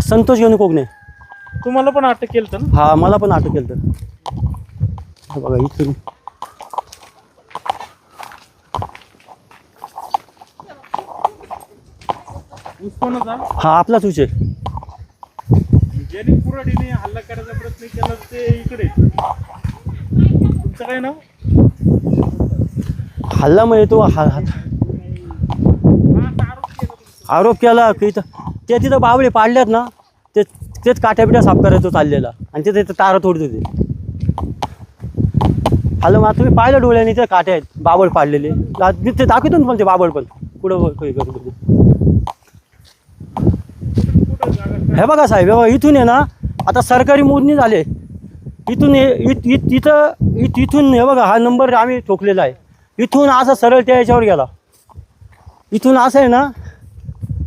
संतोष घेऊन कोकणे. तुम्हाला पण अटक केलं होतं ना? हा मला पण अटक केलं होतं. बघा इथून कोणाचा? हा आपलाच ऊस आहे. ज्यांनी कुऱ्हाडीने हल्ला करायचा प्रयत्न केला ते इकडे. तुमचं काय नाव? हल्ला म्हणजे तो आरोप केला की ते तिथं बावळे पाडल्यात ना, तेच काट्यापिट्या साफ करायचं चाललेला आणि तिथे तारा तोडत होते. हल्ला मग तुम्ही पाहिलं डोळ्याने ते काट्या आहेत बाबळ पाडलेले. ते दाखवतो ना पण ते बाबळ पण पुढं करत होते. हे बघा साहेब, बघा इथून आहे ना, आता सरकारी मोजणी झाले. इथून इथून हे बघा हा नंबर आम्ही ठोकलेला आहे. इथून असं सरळ त्या याच्यावर गेला. इथून असं आहे ना,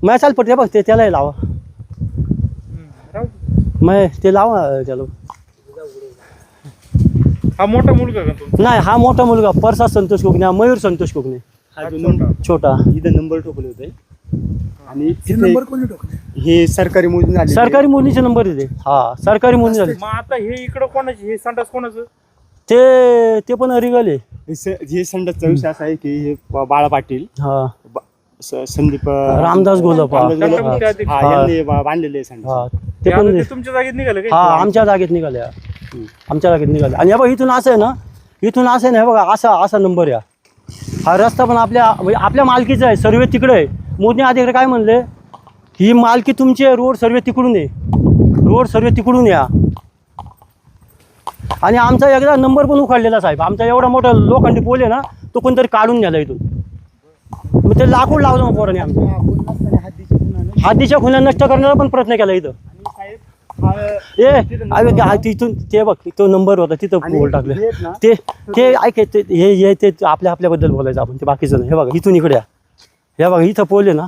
मैसाल पडते बघ ते, त्यालाही लावा. मग ते लावा त्याला. हा मोठा मुलगा का तुमचा? नाही, हा मोठा मुलगा प्रसाद संतोष कोकणे, मयूर संतोष कोकणे. छोटा इथं नंबर ठोकले होते आणि नंबर कोणी ठोकले? हे सरकारी मोजणी झाली. सरकारी मोजणीचे नंबर येते. हा सरकारी मोजणी झाली. मग आता हे इकडं कोणाचे? हे संडास कोणाचं? ते पण अरिगल आहे. हे संडासचा विषय असा आहे की हे बाळा पाटील, हा संदीप रामदास गोलपा यांनी बांधलेले संडास. हा ते पण ते तुमच्या जागेत निघाले हा आमच्या जागेत निघाले. आमच्या जागेत निघाले. आणि हे बघा इथून असं आहे ना, इथून असं आहे ना, हे बघा असा नंबर या. हा रस्ता पण आपल्या मालकीचा आहे. सर्वे तिकडे आहे. मोजणी अधिकारी काय म्हणले, ही मालकी तुमची आहे, रोड सर्वे तिकडून आहे, रोड सर्वे तिकडून या. आणि आमचा एकदा नंबर पण उखाडलेला साहेब. आमचा एवढा मोठा लोखंडी पोल आहे ना, तो कोणतरी काढून न्याला इथून. मग ते लाकूड लावलं मग पोराने आमच्या. हद्दीच्या खुणा नष्ट करण्याचा पण प्रयत्न केला इथं. तिथून ते बघ तो नंबर होता तिथं पोल टाकले. ते ऐक ते आपल्याबद्दल बोलायचं आपण, ते बाकीचं नाही. हे बघा इथून इकडे या. हे बघा इथं पोल आहे ना,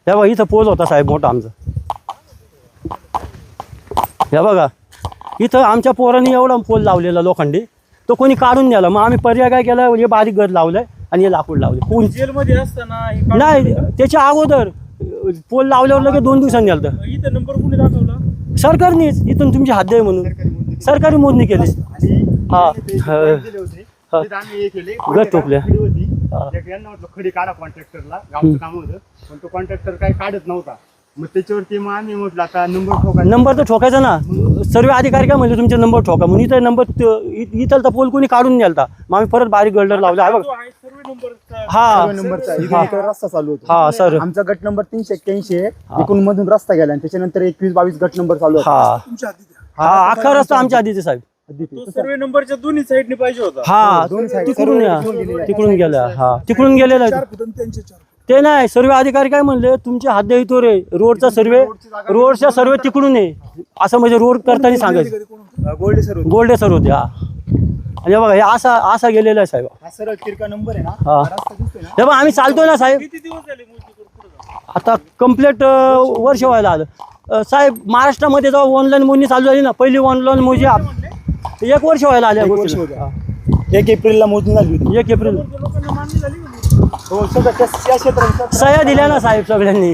हे बघा इथं पोल होता साहेब मोठा आमचा. हे बघा इथं आमच्या पोरांनी एवढा पोल लावलेला लोखंडी, तो कोणी काढून न्याला. मग आम्ही पर्याय काय केला, हे बारीक गज लावलाय आणि हे लाकूड लावले. कोण जेलमध्ये असताना नाही, त्याच्या अगोदर पोल लावल्यावर लगेच 2 दिवसांनी आलं. इथं नंबर कोणी दाखवला? सरकारनेच. इथून तुमची हद्द आहे म्हणून सरकारी मोजणी केली. हा गट टोकल्या. यांना म्हटलं खडी काढा कॉन्ट्रॅक्टरला, गावचं काम होतं, पण तो कॉन्ट्रॅक्टर काही काढत नव्हता. मग त्याच्यावरती मग आम्ही म्हटलं आता नंबर तर ठोकायचा ना. सर्व अधिकारी काय म्हणजे तुमचे नंबर ठोका म्हणून. इथं नंबर इथलता पोल कोणी काढून न्यालता. मग आम्ही परत बारीक गल्डर लावला. हा रस्ता चालू होता. हा सर, आमचा गट नंबर 381 आहे. इकडून मधून रस्ता गेला आणि त्याच्यानंतर 21-22 गट नंबर चालू होता. हा अख्खा रस्ता आमच्या आधीचे साहेब. सर्वे नंबरच्या दोन्ही साईडने पाहिजे होता. हा तिकडून गेल्या. हा तिकडून गेलेला ते नाही. सर्वे अधिकारी काय म्हणले, तुमच्या हद्द इथं रे, रोडचा सर्वे तिकडून आहे असं म्हणजे रोड करताना सांगायचं. गोल्डे सर होते. हा आणि बघा हे असा गेलेला आहे साहेब. हा सरळ तिरका नंबर आहे ना. हा हे बघा आम्ही चालतोय ना साहेब. किती दिवस झाले मोजणी? आता कंप्लीट वर्ष व्हायला आलं साहेब. महाराष्ट्रामध्ये जेव्हा ऑनलाईन मोजणी चालू झाली ना, पहिली ऑनलाईन मोजणी 1 वर्ष व्हायला आले. 1 एप्रिलला मोजणी झाली होती. 1 एप्रिल लोकांना मान्य झाली. सह्या दिल्या ना साहेब सगळ्यांनी.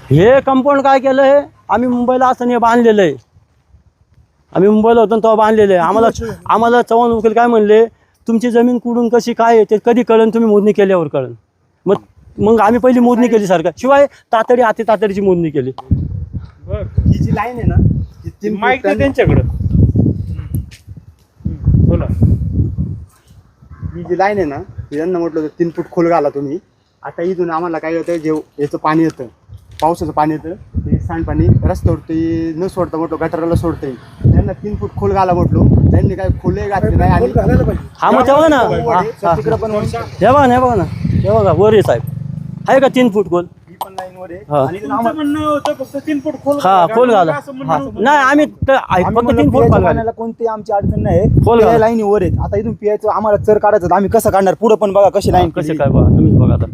हे कंपाऊंड काय केलं आहे, आम्ही मुंबईला असताना हे बांधलेलं आहे. आम्ही मुंबईला होतो तेव्हा बांधलेलं आहे. आम्हाला चव्हाण वकील काय म्हणले, तुमची जमीन कुठून कशी काय आहे ते कधी कळन, तुम्ही मोजणी केल्यावर कळन. मग आम्ही पहिली मोजणी केली सरकार. शिवाय तातडीची मोजणी केली. ही जी लाईन आहे ना, माहिती आहे त्यांच्याकडे. बोला. ही जी लाईन आहे ना, यांना म्हटलं होतं 3 फूट खोल घाला तुम्ही. आता इथून आम्हाला काय होतं, जे याचं पाणी येतं, पावसाचं पाणी येतं, ते सांडपाणी रस्त्यावरती न सोडता म्हटलं गटाराला सोडते. त्यांना 3 फूट खोल घाला म्हटलो. त्यांनी काय खोले घातले नाही. आणि हा मग तेव्हा ना तिकडे पण हे बघा ना, हे बघा वर आहे साहेब. आहे का 3 फूट खोल? ही पण लाईन वर आहे. आणि म्हणणं होतं फक्त 3 फूट खोल. हा खोल घाला. नाही आम्ही फक्त 3 फूट खोल घाला. कोणती आमची अडचण नाही. लाईन वर आहेत. आता इथून पियाचं आम्हाला चर काढायचं, आम्ही कसं काढणार? पुढे पण बघा कशी लाईन कसे काय बघा तुम्हीच बघा आता.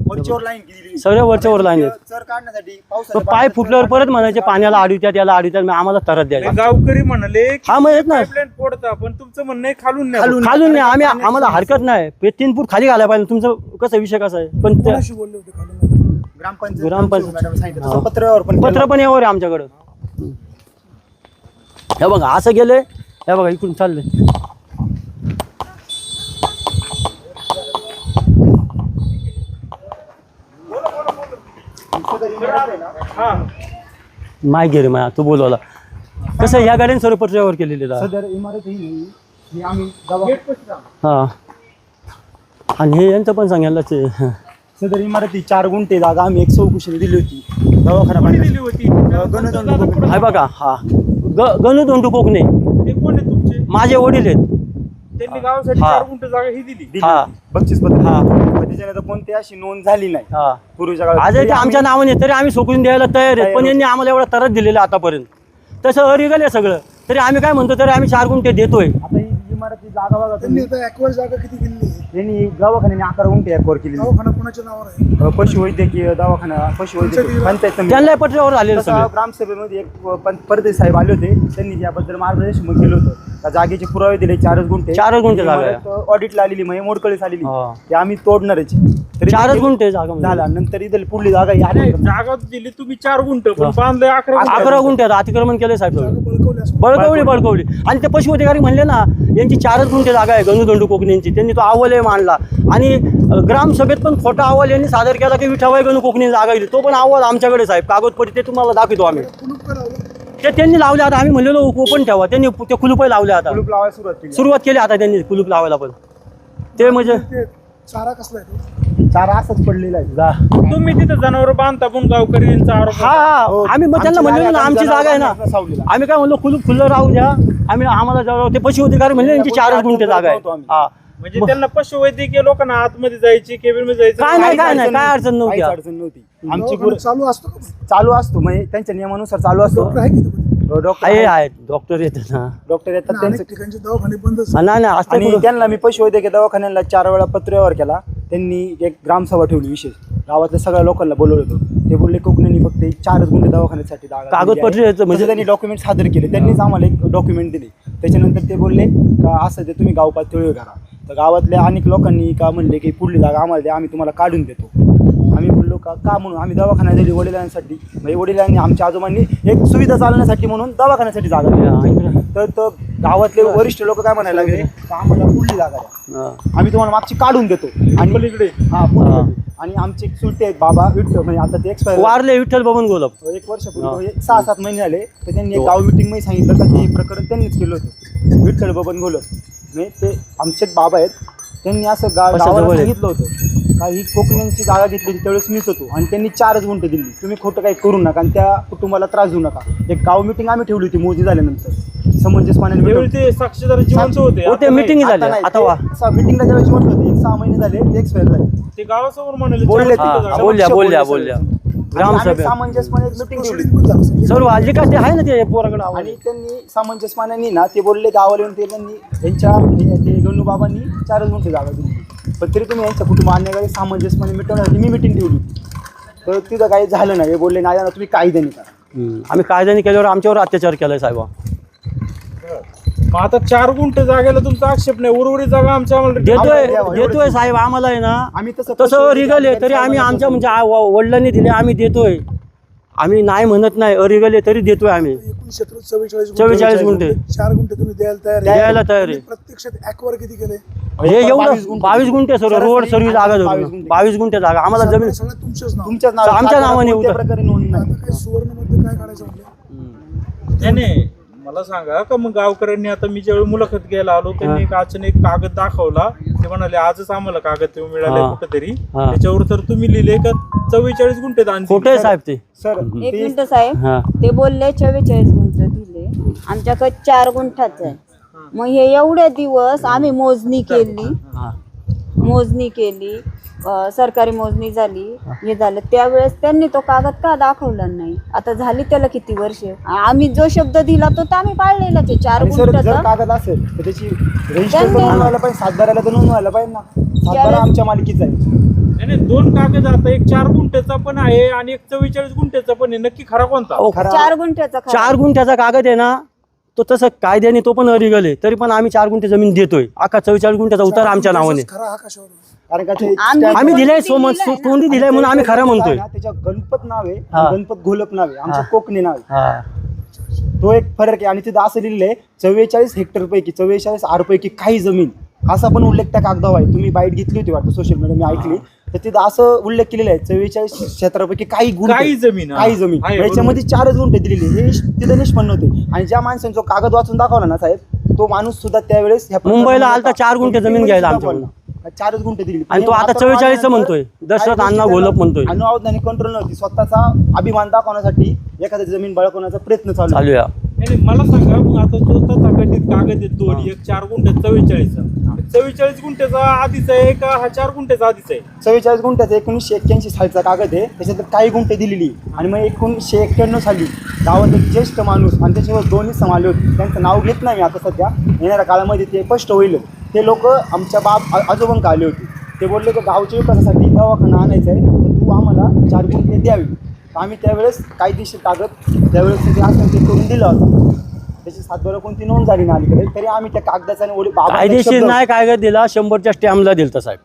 वरच्यावर लाईन केली सगळ्या वरच्या वर लाईन आहेत. चर काढण्यासाठी तो पावसाचं पाय फुटल्यावर परत म्हणायचे पाण्याला अडवित्यात याला अडवित्यात मग आम्हाला तरत द्यायला गावकरी म्हणाले की हा, मग येत ना. पाईपलाईन फोडता, पण तुमचं म्हणणं आहे खालून नाही. खालून नाही आम्ही आम्हाला हरकत नाही 3 फूट खाली घालायला पाहिजे. तुमचं कसं विषय कसा आहे पण ते ग्रामपंचायत तसं पत्रावर पण पत्र पण यावर आहे आमच्याकडं. हे बघा असं गेले, हे बघा इकडून चालले. हा, माय गे रे माया तू बोलवला कसं ह्या गाड्यांनी सर्व पत्र्यावर केलेले सदर इमारत ही आम्ही दवा हा आणि हे यांचं पण सांगायलाच आहे. सदर इमारती 4 गुंठे जागा आम्ही एक चौकशीने दिली होती दवाखाना कोणी बांधण्यासाठी. दिली होती? गणदंड हाय बघा हा गणू दोंडू कोकणे ते कोण आहे तुमचे? माझे वडील आहेत. त्यांनी गावासाठी हा. 4 गुंठे जागा ही दिली. दिली हा. होती. बक्षीस पत्र हा. पण त्याच्यानंतर कोणती अशी नोंद झाली नाही हा पूर्वीच्या काळात. आज ते आमच्या नावाने तरी आम्ही सोकून द्यायला तयार आहेत पण यांनी आम्हाला एवढा तरच दिलेला आतापर्यंत. तसं अरिगल आहे सगळं तरी आम्ही काय म्हणतो तरी आम्ही 4 गुंठे देतोय. आता ही इमारती जागा बघा त्यांनी तुम्ही. आता ॲक्वार जागा किती दिली त्यांनी दवाखान्याने 11 गुंठे ॲक्वायर केलेली. दवाखाना कोणाच्या नावावर आहे? पशुवैद्यकीय दवाखाना पशुवैद्यकीय पंचायत समिती. त्यांना पत्र्यावर आलेलं तसं सगळं. ग्रामसभेमध्ये एक परदेश साहेब आले होते त्यांनी याबद्दल मार्गदर्शन केलं होतं. त्या जागेचे पुरावे दिले 4 गुंठे. 4 गुंठे जागा आहे. ऑडिटला आलेली म्हणजे मोडकळीस आलेली हा. ते आम्ही तोडणारच. तरी 4 गुंठे जागा म्हणजे. झाला नंतर इथं पुढली जागा ही नाही, आली. जागा दिली तुम्ही 4 गुंठ पण बांधले 11 गुंठ. 11 गुंठ्यात अतिक्रमण केले साहेब सगळं. बळकवली असं बळकवली आणि ते पशु अधिकारी म्हणले ना यांची 4 गुंठे जागा आहे गणू दोंडू कोकणींची. त्यांनी तो अहवालही मांडला आणि ग्रामसभेत पण खोटा अहवाल यांनी सादर केला की विठाबाई गणू कोकणी जागा दिली. तो पण अहवाल आमच्याकडे साहेब कागदपत्री ते तुम्हाला दाखवतो आम्ही. कुलूप करावं. ते त्यांनी लावले आता आम्ही म्हणलेलो ओपन ठेवा त्यांनी ते कुलूपही लावले आता कुलूप लावायला सुरुवात केली. सुरुवात केली आता त्यांनी कुलूप लावायला पण ते म्हणजे ते चारा कसला आहे तो? चारा असंच पडलेला आहे. तुम्ही तिथं जनावर बांधता पण गावकरी यांचा आरोप हा होता. हा आम्ही मग त्यांना आमची म्हणलो ना जागा आमची जागा आहे ना. सावलीला. आम्ही काय म्हणलो कुलूप खुल्लं राहू द्या आम्ही आम्हाला जाऊ. ते पशु अधिकारी म्हणले यांची 4 गुंठे जागा आहे. हा म्हणजे त्यांना पशुवैद्यकीय लोकांना आतमध्ये जायची केबिन मध्ये जायचं काय नाही काय नाही काय अडचण नव्हती. काहीच अडचण नव्हती. आमची दवाखाना चालू असतो का? चालू असतो म्हणजे त्यांच्या नियमानुसार चालू असतो. डॉक्टर आहे किती? डॉक्टर आहे आहेत डॉक्टर येतात ना. डॉक्टर येतात अनेक त्यांचं. ठिकाणचे दवाखाने बंदच. नाही नाही असतं आणि कुठं. त्यांना मी पशुवैद्यकीय दवाखान्याला 4 वेळा पत्रव्यवहार केला. त्यांनी एक ग्रामसभा ठेवली विशेष गावातल्या सगळ्या लोकांना बोलवलं होतं. ते बोलले कोकणांनी फक्त 4 गुंठे दवाखान्यासाठी जागा दिली आहे. कागदपत्र याचं म्हणजे- म्हणजे त्यांनी डॉक्युमेंट सादर केले. त्यांनीच आम्हाला एक डॉक्युमेंट दिले. त्याच्यानंतर ते बोलले का असं ते तुम्ही गाव पातळीवर करा. तर गावातल्या अनेक लोकांनी का म्हणले की पुढली जागा आम्हाला द्या आम्ही तुम्हाला काढून देतो. आम्ही बोललो का म्हणून आम्ही दवाखाना दिली वडिलांसाठी. म्हणजे वडिलांनी आमच्या आजोबांनी एक सुविधा चालण्यासाठी म्हणून दवाखान्यासाठी जागा दिली. तर गावातले वरिष्ठ लोक काय म्हणायला लागले का आम्हाला पुढली जागा द्या हा. आम्ही तुम्हाला मागची काढून देतो. आणि पलीकडे हा पुढे. आणि आमचे एक चुलते आहेत बाबा विठ्ठल म्हणजे आता ते एक्सपायर वारले विठ्ठल बबन गोलप. 1 वर्षापूर्वी 6-7 महिने झाले. तर त्यांनी एक गाव मिटिंग मध्ये सांगितलं का ते प्रकरण त्यांनीच केलं होतं. विठ्ठल बबन गोलप म्हणजे ते आमचे एक बाबा आहेत. त्यांनी असं गावाला जवळ आहे. सांगितलं होतं का ही कोकणांची जागा घेतली होती त्यावेळेस मीच होतो आणि त्यांनी 4 गुंठे दिली. तुम्ही खोटं काही करू नका आणि त्या कुटुंबाला त्रास देऊ नका. एक गाव मिटिंग आम्ही ठेवली होती मोदी झाल्यानंतर समंजसपणाने त्यावेळी ते साक्षीदार जिवंत होते. हो ते आता नाही. मिटिंग झाली आता वा. मिटिंगला ज्यावेळेस जिवंत होते 6 महिने झाले ते एक्सपायर झाले. ते गावासमोर म्हणाले बोलले चार हा, गुंठे जागा. बोलल्या ग्रामसभेत ग्रामसभेत सामंजस्यपणे एक मिटिंग ठेवली. पण झालं सगळं. सर्व हल्ली का ते आहे ना ते पोराकडे आवाज. आणि त्यांनी सामंजस्यपणाने ना ते बोलले गावाला येऊन ते त्यांनी ते गणू बाबांनी 4 गुंठे जागा दिली. पण तरी तुम्ही यांच्या कुटुंब आणण्याकडे सामंजस्यपणे मिटवण्यासाठी मी मिटिंग ठेवली होती. तर तिथं काही झालं नाही. हे बोलले नाही ना तुम्ही कायद्याने करा. आम्ही कायद्याने केल्यावर आमच्यावर अत्याचार केलाय साहेब. मग आता 4 गुंठे जागेला तुमचा आक्षेप नाही. उर्वरित जागा आमच्या आम्हाला देतोय साहेब आम्हाला आहे ना. आम्ही तसं रिगल आहे तरी आम्ही आमच्या म्हणजे वडिलांनी दिले आम्ही देतोय. आम्ही नाही म्हणत नाही अरिगल आहे तरी देतोय आम्ही. 1944 गुंठे 4 गुंठे तुम्ही द्यायला तयार आहे. द्यायला तयार आहे. प्रत्यक्षात ॲक्वार किती केले? हे एवढं 22 गुंठे सर रोड सर्व जागा धरून 22 गुंठे जागा आम्हाला जमीन सगळं तुमचंच नाव. तुमच्याच नावावर आमच्या नावाने कोणत्या उतर. प्रकारे नोंद नाही. आता काय सुवर्णमध्ये काय काढायचं म्हटलं? नाही नाही. मला सांगा का मग गावकऱ्यांनी आता मी ज्यावेळी मुलाखत घ्यायला आलो त्यांनी एक अचानक कागद दाखवला. ते म्हणाले आजच आम्हाला कागद मिळाले हा. कुठेतरी. हा. त्याच्यावर तर तुम्ही लिहिले का 44 गुंठे दान दिले. खोटे साहेब ते. सर एक ते- मिनिट साहेब हा. ते बोलले 44 गुंठ दिले आमच्याकडे 4 गुंठाच आहे. मग हे एवढे दिवस आम्ही मोजणी केली हा. सरकारी मोजणी झाली हे झालं त्यावेळेस त्यांनी तो कागद का दाखवला नाही. आता झाली त्याला किती वर्ष. आम्ही जो शब्द दिला तो तर आम्ही पाळलेलाच आहे. 4 आणि सर जर गुंठाचा कागद असेल तर त्याची रजिस्टर पण नोंदवायला पाहिजे. सातबाऱ्याला तर नोंदवायला पाहिजे ना. सातबारा आमच्या मालकीचा आहे. नाही नाही, दोन कागद आता एक 4 गुंठ्याचा पण आहे आणि एक 44 गुंठ्याचा पण आहे. नक्की खरा कोणता? अहो, 4 गुंठ्याचा खरा. 4 गुंठ्याचा कागद आहे ना, तो तसं कायद्याने तो पण अरिगल आहे, तरी पण आम्ही 4 गुंठे जमीन देतोय. अख्खा 44 गुंठ्याचा उतार आमच्या नावाने खरा हा कशावर? कारण का ते आम्ही दिलाय, दिलेलं आहे ना. तोंडी दिलाय म्हणून आम्ही खरं म्हणतोय. त्याच्या गणपत नाव आहे, हा. गणपत घोलप नाव आहे, आमचं हा. कोकणी नाव आहे. हा. तो एक फरक आहे. आणि तिथं असं लिहिलंय 44 हेक्टर पैकी 44 आर पैकी काही जमीन, असा पण उल्लेख त्या कागदावर आहे. तुम्ही बाईट घेतली होती वाटतं सोशल मीडिया, मी ऐकली. तर तिथं असं उल्लेख केलेला आहे 44 क्षेत्रापैकी काही गुंठे, काही जमीन, हा. काही जमीन आहे, याच्यामध्ये 4च गुंठे दिलेली. हे तिथं निष्पन्न होते. आणि ज्या माणसाने जो कागद वाचून दाखवला ना साहेब, तो माणूस सुद्धा त्यावेळेस ह्या मुंबईला आलता 4 गुंठे जमीन घ्यायला आमच्याकडून. 4च गुंठे दिली. आणि तो आता 44 म्हणतोय. दशरथ अण्णा घोलप म्हणतोय. अनुअवधानी कंट्रोल नव्हती. स्वतःचा अभिमान दाखवण्यासाठी एखादी जमीन बळकवण्याचा प्रयत्न चालू आहे. चालूया. नाही नाही, मला सांगा मग आता जो तथाकथित कागद आहे दोन, एक 4 गुंठ्याचा 44चा 44 गुंठ्याचा आधीचा आहे का हा 4 गुंठ्याचा आधीचा आहे? 44 गुंठ्याचा 1981 सालचा कागद आहे. त्याच्यात काही गुंठे दिलेली. आणि मग 1991 साली गावात एक ज्येष्ठ माणूस आणि त्याच्यावर 2 सम आले होते. त्यांचं नाव घेत नाही मी आता सध्या, येणाऱ्या काळामध्ये ते स्पष्ट होईल. ते लोक आमच्या आजोबांक आले होते. ते बोलले की गावच्या विकासासाठी दवाखाना आणायचा आहे, तर तू आम्हाला 4 गुंठे द्यावी. आम्ही त्यावेळेस कायदेशीर कागद त्यावेळेस ते असं ते करून दिलं होतं. त्याची सातबारा कोणती नोंद झाली ना अलीकडे, तरी आम्ही त्या कागदाचा आणि कायदेशीर नाही कागद दिला, 100च्या स्टॅम्पला दिलता साहेब.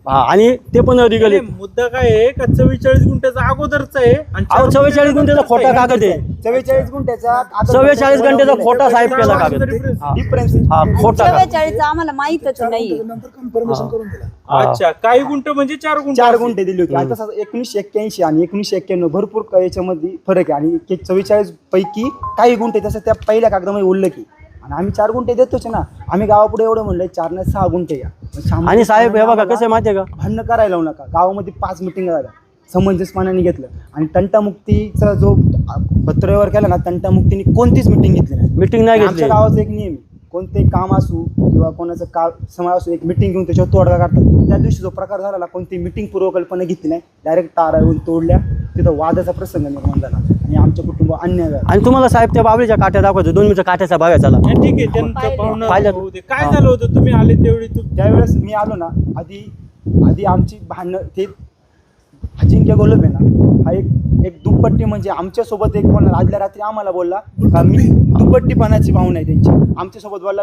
हा, आणि ते पण अरिगल नाही, आहे. मुद्दा काय आहे का 44 गुंठ्याचा अगोदरचा आहे आणि 44 गुंठ्याचा खोटा कागद आहे. 44 गुंठ्याचा 44 घंट्याचा खोटा साहेब केला कागद. हा. डिफरन्स हा, खोटा कागद. 44 आम्हाला माहीतच नाही. नंतर कन्फर्मेशन करून दिला. अच्छा, काही गुंठ म्हणजे 4 गुंठ 4 गुंठे दिली होती. आणि तसं 1981 आणि 1991 भरपूर याच्यामध्ये फरक आहे. आणि 44 पैकी काही गुंठे तसं त्या पहिल्या कागदामध्ये उल्लेख आहे. आणि आम्ही 4 गुंठे देतोच ना. आम्ही गावापुढे एवढं म्हणलंय 4 नाही 6 गुंठे घ्या. आणि साहेब हे बघा कसं आहे माहिती आहे का, भांडणं करायला लावू नका. गावामध्ये 5 मिटिंग झाल्या, समंजसपणाने घेतलं. आणि तंटामुक्तीचा जो पत्रव्यवहार केला ना, तंटामुक्तीने कोणतीच मिटिंग घेतली नाही. मीटिंग नाही आमच्या घेतली. गावाचा एक नियम आहे, कोणतेही काम असू किंवा कोणाचं समाज असू, एक मिटिंग घेऊन त्याच्यावर तोडगा काढतात. त्या दिवशी जो प्रकार झाला, कोणती मिटिंग पूर्वकल्पना घेतली नाही, डायरेक्ट तारा येऊन तोडल्या. तिथं वादाचा प्रसंग निर्माण झाला आणि आमच्या कुटुंब अन्याय झाला. आणि तुम्हाला साहेब त्या बाबळीच्या काट्या दाखवायचं, 2 मीटर काट्याचा भाग आहे चला. नाही, ठीक आहे, त्यांचं पाहुणं पाहिलं. होऊ दे. काय झालं होतं तुम्ही आले त्यावेळी? त्यावेळेस मी आलो ना, आधी आमची भांडणं, ते अजिंक्य गोलप आहे ना, हा एक दुप्पट्टी, म्हणजे आमच्यासोबत एक बोलणार आदल्या रात्री आम्हाला बोलला का मी दुप्पट्टीपणाची भावना आहे त्यांची. आमच्यासोबत बोलला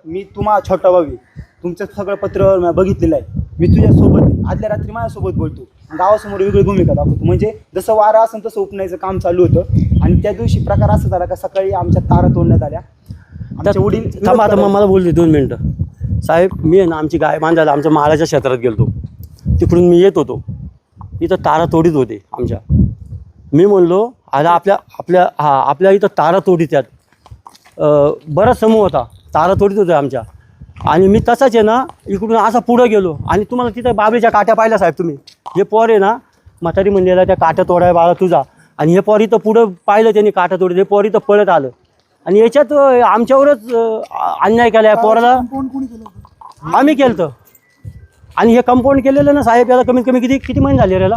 मी तुम्हा छोटा भाऊ आहे, तुमचं सगळं पत्र बघितलेलं आहे, मी तुझ्यासोबत आहे. आदल्या रात्री माझ्यासोबत बोलतो, गावासमोर वेगळी भूमिका दाखवतो. म्हणजे जसं वारा असेल तसं उपनायचं काम चालू होतं. आणि त्या दिवशी प्रकार असा झाला का सकाळी आमच्या तारा तोडण्यात आल्या. आमचे वडील थांबा आता मला बोलले 2 मिनिटं. साहेब मी आहे ना, आमची गाय बांधायला आमच्या माळाच्या क्षेत्रात गेलतो. तिकडून मी येत होतो, इथं तारा तोडीत होते आमच्या. मी म्हणलो आता आपल्या इथं तारा तोडीत त्यात बराच समूह होता, तारा तोडीत होते आमच्या. आणि मी तसाच आहे ना इकडून असा पुढं गेलो. आणि तुम्हाला तिथं बाबळीच्या काट्या पाहिल्या साहेब तुम्ही. हे पोर आहे ना, म्हातारी म्हणलेला त्या काट्या तोडाय बाळा तुझा. आणि हे पोर इथं पुढं पाहिलं त्यांनी काट्या तोडीत, हे पोर इथं पळत आलं. आणि याच्यात आमच्यावरच अन्याय केला या पोराला. कंपाऊंड कोणी केलं होतं? आम्ही केलं. आणि हे कंपाऊंड केलेलं ना साहेब, याला कमीत कमी किती महिने झाले रे याला?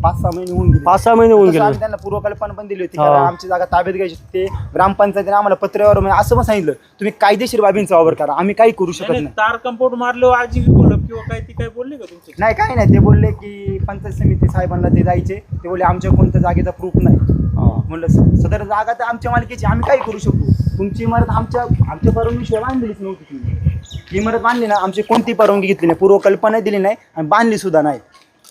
5-6 महिने होऊन गेले. 5-6 महिने होऊन तसं गेले. आम्ही त्यांना पूर्वकल्पना पण दिली होती, हा. कारण आमची जागा ताब्यात घ्यायची होती. ते ग्रामपंचायतीने आम्हाला पत्रावर म्हणजे असं पण सांगितलं, तुम्ही कायदेशीर बाबींचा वापर करा, आम्ही काही करू शकत नाही. तार कंपाऊंड मारलो आजी बोललं किंवा काय ती काय बोलली का तुमची? नाही, काही नाही. ते बोलले की पंचायत समिती साहेबांना ते जायचे. ते बोलले आमच्या कोणत्या जागेचा प्रूफ नाही. म्हणलं सदर जागा तर आमच्या मालकीची, आम्ही काही करू शकतो. तुमची इमारत आमच्या परवानगीशिवाय बांधलीच नव्हती. तुम्ही इमारत बांधली ना, आमची कोणती परवानगी घेतली नाही, पूर्वकल्पना दिली नाही आणि बांधली सुद्धा नाही.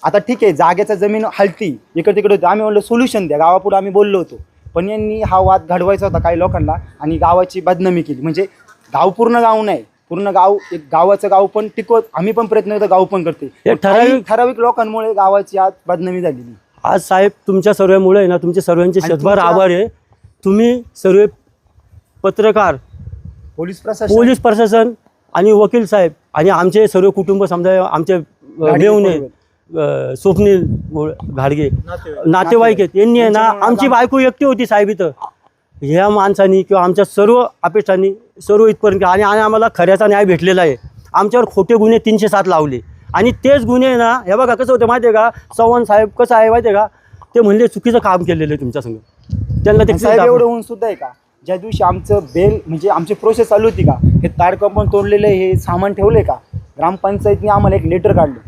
आता ठीक आहे, जागेचा जमीन हलती इकडे तिकडे होती. आम्ही म्हणलं सोल्युशन द्या, गावापुढे आम्ही बोललो होतो. पण यांनी हा वाद घडवायचा होता काही लोकांना आणि गावाची बदनामी केली. म्हणजे गाव पूर्ण गाव नाही, पूर्ण गाव एक गावाचं गाव पण टिकवत आम्ही पण प्रयत्न करतो, गाव पण करते. ठराविक लोकांमुळे गावाची आज बदनामी झालेली. आज साहेब तुमच्या सर्वेमुळे आहे ना, तुमचे सर्वांचे शतभार आभार आहे. तुम्ही सर्व पत्रकार, पोलीस प्रशासन आणि वकील साहेब आणि आमचे सर्व कुटुंब समजा, आमचे मेहुणे स्वप्नील घाडगे नातेवाईक आहेत, यांनी आहे ना, आमची बायको एकटी होती साहेब इथं. ह्या माणसांनी किंवा आमच्या सर्व अपेक्षांनी सर्व इथपर्यंत आणि आम्हाला खऱ्याचा न्याय भेटलेला आहे. आमच्यावर खोटे गुन्हे 307 लावले. आणि तेच गुन्हे ना, हे बघा कसं होतं माहिती आहे का, चव्हाण साहेब कसं आहे माहिती आहे का, ते म्हणले चुकीचं काम केलेलं आहे तुमच्या संग. त्यांना ते साहेब एवढं होऊन सुद्धा आहे का, ज्या दिवशी आमचं बेल म्हणजे आमची प्रोसेस चालू होती का, हे तार कंपाऊंड तोडलेलं हे सामान ठेवलंय का, ग्रामपंचायतने आम्हाला एक लेटर काढलं.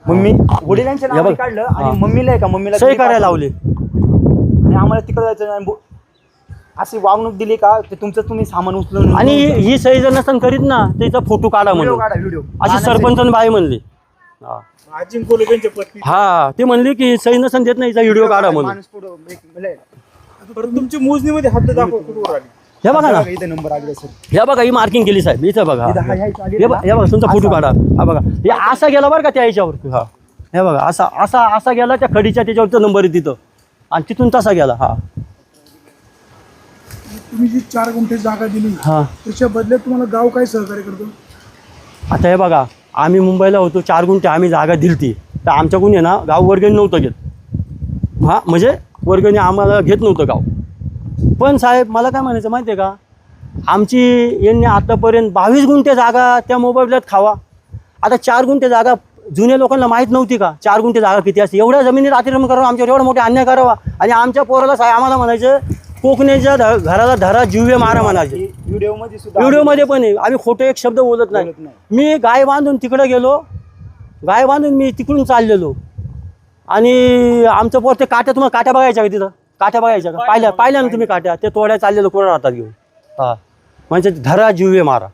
मम्मी वडिलांच्या हे नावाने बघ. काढलं हा. आणि मम्मीला आहे का मम्मीला सही करायला लावली. आणि आम्हाला तिकडे जायचं नाही. अशी वागणूक दिली का ते तुमचं तुम्ही सामान उचलून आणि ही सही जर नसताना करीत ना त्याचा फोटो काढा व्हिडिओ म्हणून काढा व्हिडिओ अशी सरपंचाने बाई म्हणली. हा. अजिंक्य त्यांच्या पत्नी. हा ते म्हणली की सही नसन देत नाही हिचा व्हिडिओ काढा म्हणून. माणूस पुढं परत तुमची मोजणीमध्ये हात दाखव कुठवर आली. हे बघा ना, इथे नंबर आले सर. हे बघा ही मार्किंग केली साहेब. इथं बघा इथं हा ह्याच्या आधी हे बघा तुमचा फोटो काढा. हा बघा हे असा गेला बरं का त्या ह्याच्यावर. हा हे बघा असा असा असा गेला त्या खडीच्या त्याच्यावरचा नंबर आहे तिथं आणि तिथून तसा गेला. हा तुम्ही जी 4 गुंठे जागा दिली हा त्याच्या बदल्यात तुम्हाला गाव काय सहकार्य करतो? आता हे बघा आम्ही मुंबईला होतो 4 गुंठे आम्ही जागा दिलती तर आमच्याकडून आहे ना गाव वर्गणी नव्हतं घेत. हा म्हणजे वर्गणी आम्हाला घेत नव्हतं गाव. पण साहेब मला काय म्हणायचं माहिती आहे का, आमची यांनी आतापर्यंत 22 गुंठे जागा त्या मोबदल्यात खावा. आता 4 गुंठे जागा जुन्या लोकांना माहीत नव्हती का 4 गुंठे जागा किती असते. एवढ्या जमिनीत अतिक्रमण करावं, आमच्यावर एवढा मोठा अन्याय करावा आणि आमच्या पोराला साहेब आम्हाला म्हणायचं कोकणीच्या घराला धरा जीवे मारा म्हणायचे. व्हिडिओ मध्ये सुद्धा व्हिडिओमध्ये पण आहे. आम्ही खोटं एक शब्द बोलत नाही. बोलत नाही. मी गाय बांधून तिकडे गेलो, गाय बांधून मी तिकडून चाललेलो आणि आमचं पोर ते काट्या तुम्हाला काट्या बघायच्या का तिथं काट्या बघायच्या का पाहिल्या ना तुम्ही काट्या ते तोड्या चाललेलो कोणा हातात घेऊन. हा म्हणजे धरा जीवे मारा.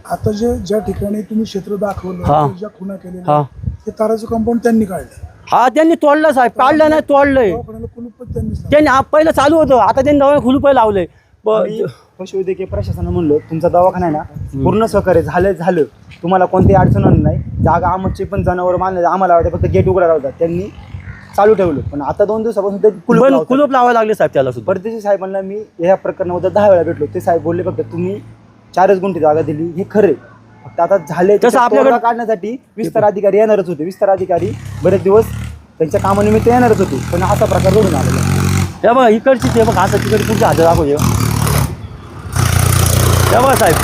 आता ज्या ठिकाणी तुम्ही क्षेत्र दाखवलं हा. ज्या खुणा केलेल्या हा ते ताराचं कंपाऊंड त्यांनी काढलं. हा त्यांनी तोडलं साहेब. काढलं नाही तोडलंय दवाखान्याला कुलूप पण त्यांनीच लावलं. त्यांनी. हा पहिलं चालू होतं आता त्यांनी दवा खुलूप लावलंय. आम्ही पशुवैद्यकीय प्रशासनानं म्हणलो तुमचा दवाखाना आहे ना पूर्ण सहकार्य झालं तुम्हाला कोणतीही अडचण होणार नाही. जागा आमचे पण जनावर मानले आम्हाला वाटतं फक्त गेट उघडा राहतात त्यांनी चालू ठेवलं. पण आता 2 दिवसापासून ते कुलूप लावायला लागले साहेब त्याला सुद्धा. परदेशी साहेबांना मी या प्रकरणाबद्दल 10 वेळा भेटलो. ते साहेब बोलले फक्त तुम्ही 4च गुंठे जागा दिली हे खरे. फक्त आता झाले तसं आपल्याकडे काढण्यासाठी विस्तार अधिकारी येणारच होते. विस्तार अधिकारी बरेच दिवस त्यांच्या कामानिमित्त येणारच होते पण असा प्रकार घडून आलेला. हे बघा इकडची ते बघा असं तिकडे पुढच्या हात दाखव. हे बघा साहेब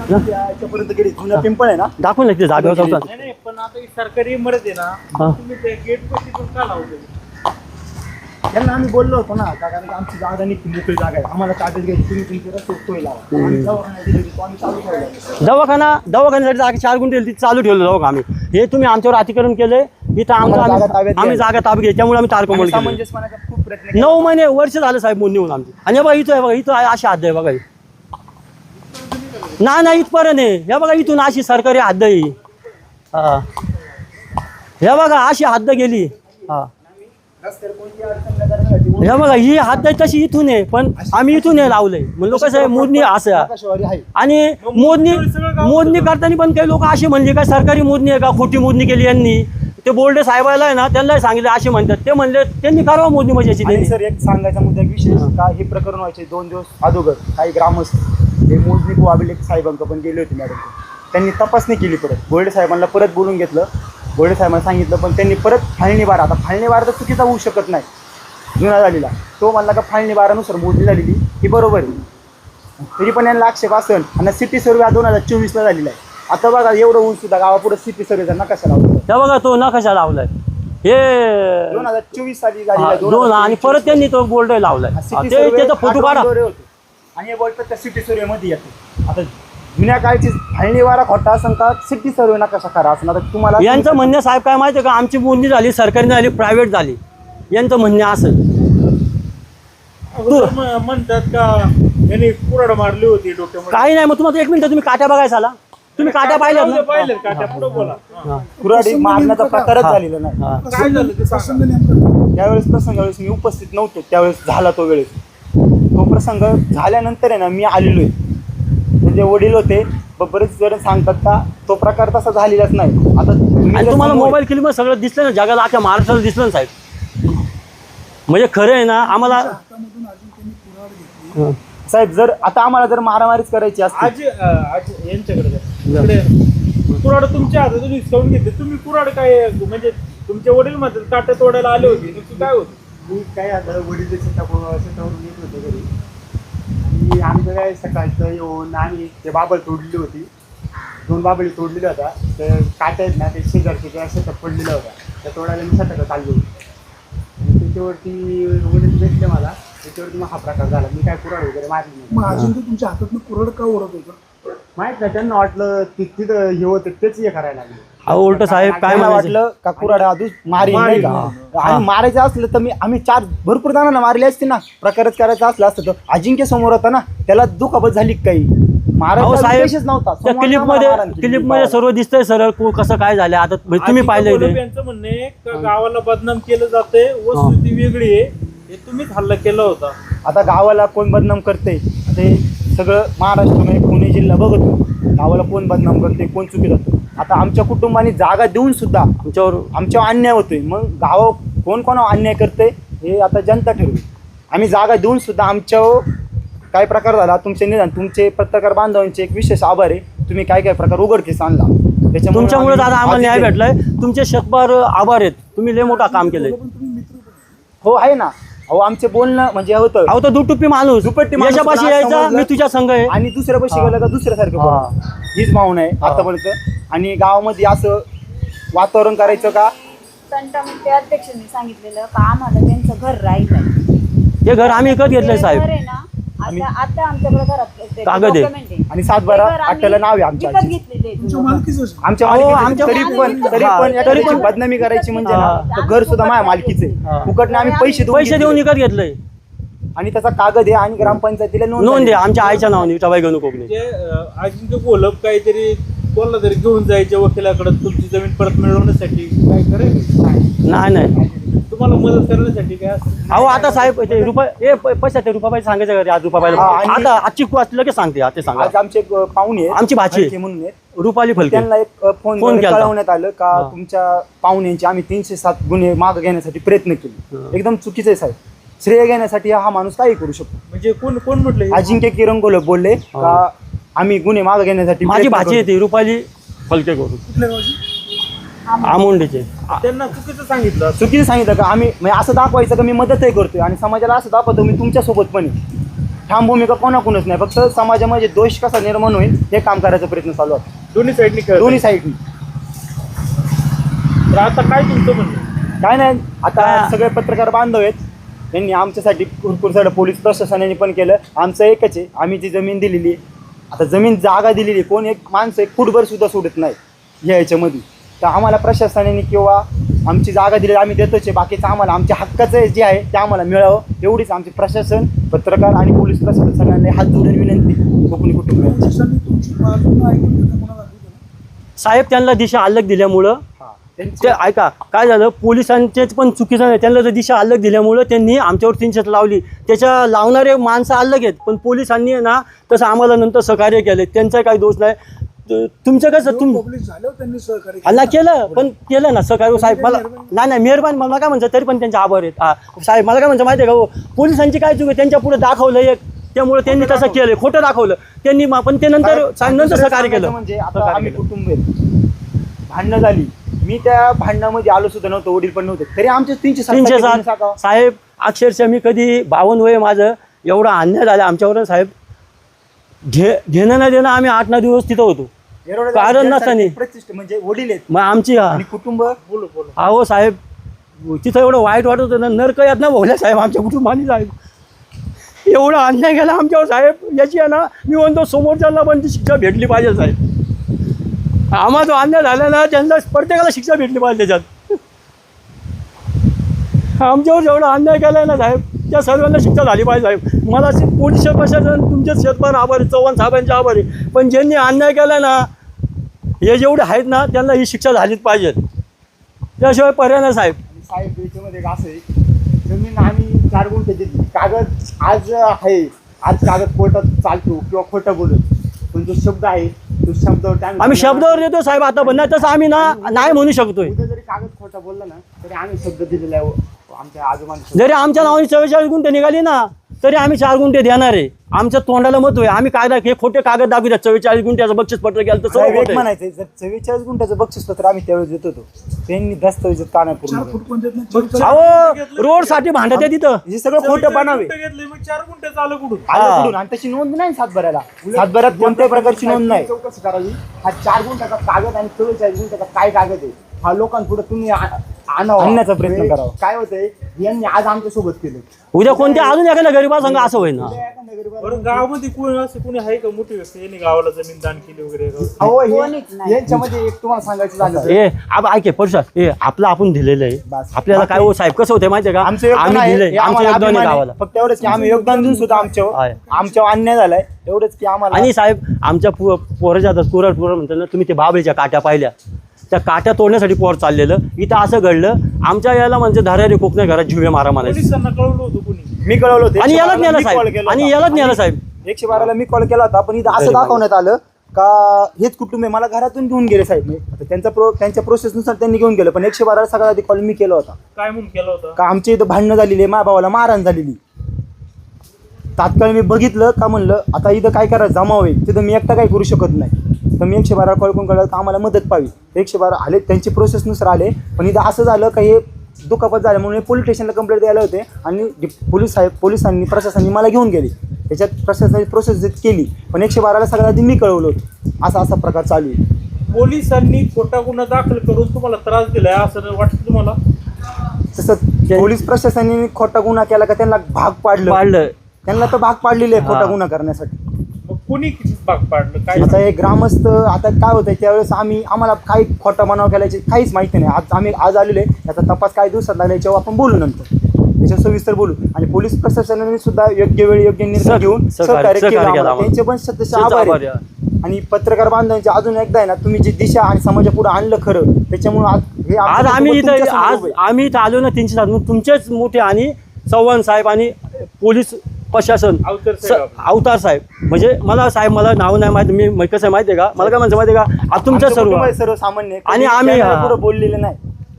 याच्यापर्यंत गेली जुना पिंपळ आहे ना दाखवून ना ते जागेवर जाऊन. नाही पण आता ही सरकारी इमारत आहे हा. ना तुम्ही त्या गेट पाशी पण का लावले. त्यांना आम्ही बोललो होतो ना कारण की आमची जागा निघती मोकळी जागा आहे आम्हाला चार्जेस घ्यायची तुम्ही तुमची रस्ते सोय लावा. आम्ही दवाखान्यात दिली होती, तो आम्ही चालू ठेवला. दवाखान्यासाठी जागा 4 गुंठे दिली, ती चालू ठेवलं जाऊ आम्ही. हे तुम्ही आमच्यावर अतिक्रमण केलंय इथं आम्हाला जागा ताब्यात आम्ही जागा ताब्यात घेतली त्यामुळे आम्ही तारकंबळ केलं. सामंजस्यपणाचा खूप प्रयत्न केला. 9 महिने वर्ष झालं साहेब मोडणी होऊन आमची. आणि हे बघा इथं आहे बघा इथं अशी हद्द आहे बघा. नाही इथपर्यंत आहे. हे बघा इथून अशी सरकारी हद्द आहे. हा हे बघा अशी हद्द गेली. हा रस्त्यावर कोणती अडचण न करण्यासाठी हे बघा ही हद्द तशी इथून आहे पण आम्ही इथून हे लावलंय म्हणलो कसं आहे मोजणी असं आहे. आकाशवाणी आहे. आणि मोजणी करताना पण काही लोक असे म्हणले का सरकारी मोजणी आहे का खोटी मोजणी केली यांनी. ते बोर्डे साहेबाला आहे ना त्यांनाही सांगितलं असे म्हणतात. ते म्हणले त्यांनी करावं मोजणी म्हणजे अशी आणि त्यांनी. सर एक सांगायचा मुद्दा विशेष का हे प्रकरण व्हायचे 2 दिवस अगोदर काही ग्रामस्थ हे मोजणी अभिलेख साहेबांक पण गेले होते मॅडम. त्यांनी तपासणी केली परत बोर्डे साहेबांना परत बोलून घेतलं. बोर्डे साहेबांना सांगितलं पण त्यांनी परत फाळणी बारा. आता फाळणी बारा तर चुकीचा होऊ शकत नाही जुना झालेला. तो म्हणला का फाळणी बारानुसार मोजणी झालेली ही बरोबर आहे. तरी पण यांना आक्षेप असेल आणि सिटी सर्वे 2024ला झालेला आहे. आता बघा एवढं होऊन सुद्धा गावापुढे सिटी सर्वेचा नकाशा लावला. हे बघा तो नकाशा लावलाय हे 2024 साली झालेला आहे. 2 आणि परत त्यांनी तो बोर्ड लावलाय. सिटी ते सर्वे त्याचा फोटो काढा. आणि हे बोलतात त्या सिटी सर्वे मध्ये येते. आता जुन्या काळची फाळणी वारा खोटा असं का सिटी सर्वे नकाशा करा असं. आता तुम्हाला यांचं म्हणणं साहेब काय माहिती आहे का आमची मोजणी झाली सरकारी झाली प्रायव्हेट झाली. यांचं म्हणणं असं अगोदर म्हणतात का यांनी कुऱ्हाड मारली होती डोक्यामध्ये. काही नाही. मग तुम्हाला 1 मिनिट तुम्ही काट्या बघायला आला. तुम्ही काट्या पाहिल्यात ना. पाहिलं काट्या पुढे बोला. हा. कुऱ्हाडी मारण्याचा प्रकारच झालेला नाही. हा. काय झालं ते सांगा. प्रसंग नेमका त्यावेळेस प्रसंगावेळेस मी उपस्थित नव्हतो. त्यावेळेस झाला तो वेळेस तो प्रसंग झाल्यानंतर आहे ना मी आलेलो आहे. म्हणजे वडील होते बरेच जण सांगतात का तो प्रकार तसा झालेलाच नाही. आता आणि तुम्हाला मोबाईल क्लिपमध्ये सगळं दिसलं ना जगाला अख्या महाराष्ट्राला दिसलं ना साहेब. म्हणजे खरं आहे ना आम्हाला हातामधून अजून त्यांनी कुऱ्हाड घेतली. साहेब जर आता आम्हाला जर मारामारीच करायची असते आजी यांच्याकडे जा. इकडे कुऱ्हाड तुमच्या हातातून हिसकावून घेतले. तुम्ही कुऱ्हाड काय म्हणजे तुमचे वडील म्हणतात काट्या तोडायला आले होते नक्की काय होतं. मी काय आता वडील शेतावरून येत होते घरी आणि आमचं काय सकाळचं येऊन आम्ही ते बाबळ तोडलेली होती. 2 बाबळी तोडलेल्या होत्या. तर काट्या आहेत ना ते शेजारच्या शेतात पडलेल्या होत्या त्या तोडायला मी शेताकडे चाललो होतो. आणि त्याच्यावरती वडील भेटले मला त्याच्यावरती मग हा प्रकार झाला. मी काय कुऱ्हाड वगैरे मारली नाही. मग अजिंक्य तुमच्या हातातनं कुऱ्हाड का ओढत होतं? माहित नाही, त्यांना वाटलं तिथं हे होतं तेच हे करायला लागले. अहो उलट साहेब काय मला म्हणायचं वाटलं का कुऱ्हाड आधीच मारी नाही का आणि मारायचं असलं तर आम्ही चार भरपूर जणांना मारले असते ना. प्रकारच करायचं असलं असतं तर अजिंक्य समोर होता ना, त्याला दुखापत झाली का काही अहो मारायचा साहेब उद्देशच नव्हता. त्या समोर क्लिप आम्हाला मारहाण केली. मध्ये सर्व दिसतंय सरळ कसं काय झालं आता तुम्ही अजिंक्य पाहिलंय गोलप ते. यांचं म्हणणं आहे का गावाला बदनाम केलं जाते, वस्तुस्थिती वेगळी आहे, हे तुम्हीच हल्ला केला होता. आता गावाला कोण बदनाम करते ते सगळं महाराष्ट्रामध्ये पुणे जिल्हा बघतो. गावाला कोण बदनाम करते, कोण चुकी जातो. आता आमच्या कुटुंबाने जागा देऊन सुद्धा आमच्यावर अन्याय होतोय. मग गाव कोण कोणावर अन्याय करते हे आता जनता ठरवते. आम्ही जागा देऊन सुद्धा आमच्यावर काय प्रकार झाला तुमचे निदान तुमचे पत्रकार बांधवांचे एक विशेष आभार आहे. तुम्ही काय काय प्रकार उघडकीस आणला तुमच्यामुळे दादा आम्हाला आम्ही न्याय भेटलाय. तुमचे शतभार आभार आहेत, तुम्ही लय मोठा काम केलंय. पण तुम्ही मित्र पण आहे. हो आहे ना. अहो आमचे बोलणं म्हणजे होतं अहो तो दुटुप्पी माणूस दुपट्टी माणूस याच्यापाशी पण आज यायचा समजलं. मी तुझ्या संघ आहे. आणि दुसऱ्या पैसे गेलं का दुसऱ्यासारखं बोलणं. हीच भावना आहे आतापर्यंत. आणि गावामध्ये असं वातावरण करायचं का तंटामुक्ती अध्यक्षांनी सांगितलेलं का आम्हाला त्यांचं घर राहिलंय. हे घर आम्ही विकत घेतलंय ते साहेब. घर आहे ना, आता आमच्याकडे घरात ते कागद आहे. document आहे. आणि 7/12 ते घर आम्ही अट्ट्याला नाव आहे आमच्या विकत आजीचं. घेतलेले आहे. तुमच्या मालकीचं आहे. आमच्या अहो, मालकीचं आमच्या तरी हा, पण तरी एखाद्याची पण- बदनामी करायची म्हणजे ना हा. तर घर सुद्धा माझ्या मालकीचं हा. आहे. फुकटने आम्ही पैसे पैसे देऊन घेतले. विकत घेतलंय. आणि त्याचा कागद आहे आणि ग्रामपंचायतीला नोंद झाली. आहे आमच्या आईच्या नावाने विठाबाई गणू कोकणे. म्हणजे अजिंक्य गोलप काहीतरी कोणाला तरी घेऊन जायचे वकिलाकडे तुमची जमीन परत मिळवण्यासाठी काय करेल, नाही तुम्हाला मदत करण्यासाठी काय असं. अहो आता साहेब ते पैसा ते रुपाबाई सांगायचं घरी आज रुपाबाई हा, आणि- आता आजची लगेच सांगते ते सांगा. आज आमचे एक पाहुणे आहेत, आमची भाची आहे. हलके म्हणून आहेत. रुपाली फलके त्यांना एक फोन फोन केलता. कळवण्यात आलं का हा. तुमच्या पाहुण्यांचे आम्ही 307 गुन्हे मागे घेण्यासाठी प्रयत्न केले. एकदम चुकीचे आहे साहेब. श्रेय घेण्यासाठी हा माणूस काही करू शकतो. म्हणजे कोण कोण म्हटलं हे? अजिंक्य किरण गोलप बोलले का आम्ही गुन्हे मागे घेण्यासाठी माझी प्रयत्न भाची आहे करतो. ती रुपाली फलके करून कुठल्या गावची? आमोंडीचे. त्यांना चुकीचं सांगितलं. चुकीचं सांगितलं का आम्ही म्हणजे असं दाखवायचं का मी मदतही करतोय आणि समाजाला असं दाखवतो मी तुमच्या सोबत पण आहे. ठाम भूमिका कोणाकोणच नाही, फक्त समाजामध्ये दोष कसा निर्माण होईल हे काम करायचा प्रयत्न चालू आहे दोन्ही साईडनी खेळ. दोन्ही साईडनी. तर आता काय तुमचं म्हणणं? काय नाही आता हा. सगळे पत्रकार बांधव आहेत. त्यांनी आमच्यासाठी भरपूर सारं पोलीस प्रशासनाने पण केलं. आमचं एकच आहे, आम्ही जी जमीन दिलेली आहे आता जमीन जागा दिलेली आहे, कोण एक माणसं एक फुटभर सुद्धा सोडत नाही या याच्यामध्ये. तर आम्हाला प्रशासनाने किंवा आमची जागा दिली आम्ही देतोच आहे. बाकीचं आम्हाला आमच्या हक्काचं जे आहे ते आम्हाला मिळावं एवढीच आमची प्रशासन पत्रकार आणि पोलीस प्रशासन सगळ्यांना हात जोडून विनंती कोकणी कुटुंब. पोलिसांनी तुमची बाजू न ऐकून घेता कोणाला दाखवलं? साहेब त्यांना दिशा अलग दिल्यामुळं ते ऐका काय झालं पोलिसांचेच पण चुकीचं नाही. त्यांना जर दिशा अलग दिल्यामुळं त्यांनी आमच्यावर 300 लावली. त्याच्या लावणारे माणसं अलग आहेत पण पोलिसांनी ना तसं आम्हाला नंतर सहकार्य केलं. त्यांचा काही दोष नाही. तुमचं कसं पब्लिक झाल्यावर त्यांनी सहकार्य अल्ला केलं पण केलं ना सहकार्य साहेब. मला नाही मेहरबान मला काय म्हणतं तरी पण त्यांचे आभार आहेत. साहेब मला काय म्हणतं माहिती आहे का हो पोलिसांची काय चूक आहे त्यांच्या पुढे दाखवलं एक त्यामुळे त्यांनी तसं केलं खोटं दाखवलं त्यांनी पण ते नंतर नंतर सहकार्य केलं. म्हणजे आता आम्ही कुटुंब आहे भांडणं झाली मी त्या भांडणामध्ये आलो सुद्धा नव्हतो वडील पण नव्हते तरी आमचे 307 साहेब अक्षरशः मी कधी 52 वय माझं एवढा अन्याय झाला आमच्यावर साहेब. घेणं न देणं आम्ही 8-9 दिवस तिथं होतो कारण नसताना. प्रतिष्ठा म्हणजे वडील आहेत मग आमची आणि कुटुंब बोलू बोलू. अहो साहेब तिथं एवढं वाईट वाटत होतं ना नरक यात ना बोलल्या साहेब आमच्या कुटुंबाने साहेब एवढा अन्याय केला आमच्यावर साहेब. याची आहे ना मी म्हणतो समोरच्याला पण ती शिक्षा भेटली पाहिजे साहेब. आम्हा जो अन्याय झाला ना त्यांना प्रत्येकाला शिक्षा भेटली पाहिजे त्याच्यात. आमच्यावर जेवढा अन्याय केला ना साहेब त्या सर्वांना शिक्षा झाली पाहिजे साहेब. मला पोलीस प्रशासन तुमचेच शेतमान आभार आहे चव्हाण साहेबांचे आभार आहे पण ज्यांनी अन्याय केला ना हे जेवढे आहेत ना त्यांना ही शिक्षा झालीच पाहिजे त्याशिवाय पर्याय नाही साहेब. साहेब याच्यामध्ये असं आहे जमीन आम्ही 4 गुंठे दिली कागद आज आहे आज कागद कोर्टात चालतो किंवा खोटं बोलत पण जो शब्द आहे तो शब्दावर आम्ही शब्दावर देतो साहेब आता पण नाही तसं आम्ही ना नाही म्हणू शकतोय. उद्या जरी कागद खोटा बोलला ना तरी आम्ही शब्द दिलेला आहे आमच्या आजोबांना. जरी आमच्या नावाने 44 गुंठे निघाली ना तरी आम्ही 4 गुंठे देणार आहे. आमच्या तोंडाला मत होय आम्ही कायदा हे खोटे कागद दाखवतात 44 गुंठ्याचं बक्षीस पत्र केलं तर साहेब, सर्व एक खोटं आहे. म्हणायचं जर 44 गुंठ्याचं बक्षीस पत्र आम्ही त्यावेळेस देत होतो त्यांनी दस्तावेज का नाही पूर्ण 4 केले? फूट पंचायत अहो रोड साठी भांडत आहे तिथं. हे सगळं खोटं बनावे गुंठे घेतले मग 4 गुंठे आलं कुठून? आलं कुठून आणि तशी नोंद नाही सातबाऱ्याला. सातबाऱ्यात कोणत्याही प्रकारची नोंद नाही. चौकशी करावी हा 4 गुंठ्याचा कागद आणि 44 गुंठ्याचा काय कागद आहे हा लोकांपुढे तुम्ही आणण्याचा प्रयत्न करावा. काय होतंय यांनी आज आमच्या सोबत केलं. उद्या कोणत्या अजून एखाद्या गरीबा संघ असं होईल ना. बरं गावामध्ये कोणी असं कोणी आहे का मोठी व्यक्ती यांनी गावाला जमीन दान केली वगैरे? अहो कोणीच नाही. यांच्यामध्ये एक तुम्हाला सांगायचं झालं तर, ए ऐके परशात आपलं आपण दिलेलं आहे. बस. आपल्याला काय हो साहेब कसं होतंय माहितीये का, आमचं योगदान आम्ही आहे, दिलंय, हे आमचं आम्हाला योगदान आहे अभिमान आहे. गावाला. फक्त एवढंच की आम्ही योगदान देऊन सुद्धा आहे. आमच्यावर अन्याय झालाय, एवढंच की आम्हाला. आणि साहेब आमच्या पोराच्या कुरड म्हणतात ना, तुम्ही ते बाबळीच्या काट्या पाहिल्या, त्या काट्या तोडण्यासाठी पोर चाललेलं. इथं असं घडलं आमच्या याला म्हणजे धारारी कोकण्या घरात जीवे मारा म्हणायचे. पोलिसांना कळवलं होतं कोणी? मी कळवलं होतं आणि यालाच 112 नेलं मी call साहेब, केला आणि होता. यालाच नेलं साहेब. 112 मी कॉल केला होता, पण इथं असं दाखवण्यात आलं का हेच कुटुंब आहे, मला घरातून घेऊन गेले साहेब. आता त्यांच्या प्रोसेसनुसार त्यांनी घेऊन गेलं, पण 112 सगळ्यात आधी कॉल मी केला होता काय म्हणून केलं होतं? का आमच्या इथं भांडणं झालेली आहे, माझ्या भावाला मारहाण झालेली. तात्काळ मी बघितलं का म्हणलं आता इथं काय करायचं, जमाव आहे तिथं, मी एकटा काय करू शकत नाही. तर मी 112 कॉल करून कळलं का आम्हाला मदत पाहावी. 112 आले, त्यांची प्रोसेसनुसार आले, पण इथं असं झालं का हे दुखापत झालं म्हणून पोलीस स्टेशनला कंप्लेंट द्यायला होते. आणि पोलिसांनी प्रशासनाने मला घेऊन गेले. त्याच्यात प्रशासनाने प्रोसेस केली, पण 112ला सगळ्यात आधी मी कळवलं होतं असा प्रकार चालू आहे. पोलिसांनी खोटा गुन्हा दाखल करून तुम्हाला त्रास दिलाय असं वाटतं तुम्हाला? तसं पोलीस प्रशासनाने खोटा गुन्हा केला का त्यांना भाग पाडलं. त्यांना तर भाग पाडलेले आहे खोटा गुन्हा करण्यासाठी. मग कोणी किती भाग पाडलं काय? आता हे ग्रामस्थ आता काय होतंय त्यावेळेस आम्हाला काही खोटा बनाव केल्याची काहीच माहिती नाही. आज आलेले याचा तपास काही दिवसात लागला, याच्यावर आपण बोलू नंतर, त्याच्यावर सविस्तर बोलू. आणि पोलीस प्रशासनाने सुद्धा योग्य वेळी योग्य निर्णय घेऊन सहकार्य केलं आम्हाला. त्यांचे पण सदस्य आभार आहे. आणि पत्रकार बांधवांचे अजून एकदा आहे ना, तुम्ही जी दिशा आणि समाजा पुढे आणलं खरं, त्याच्यामुळे आज आम्ही इथं आम्ही इथं आलो ना 307 तुमचेच मोठे आणि चव्हाण साहेब आणि पोलीस प्रशासन अवतार साहेब. म्हणजे मला साहेब मला नाव नाही माहिती, मी कसं आहे माहिती आहे का, मला काय म्हणतो माहिती आहे का, आज तुमच्या सर्वसामान्य आणि आम्ही पुढे बोललेलं नाही.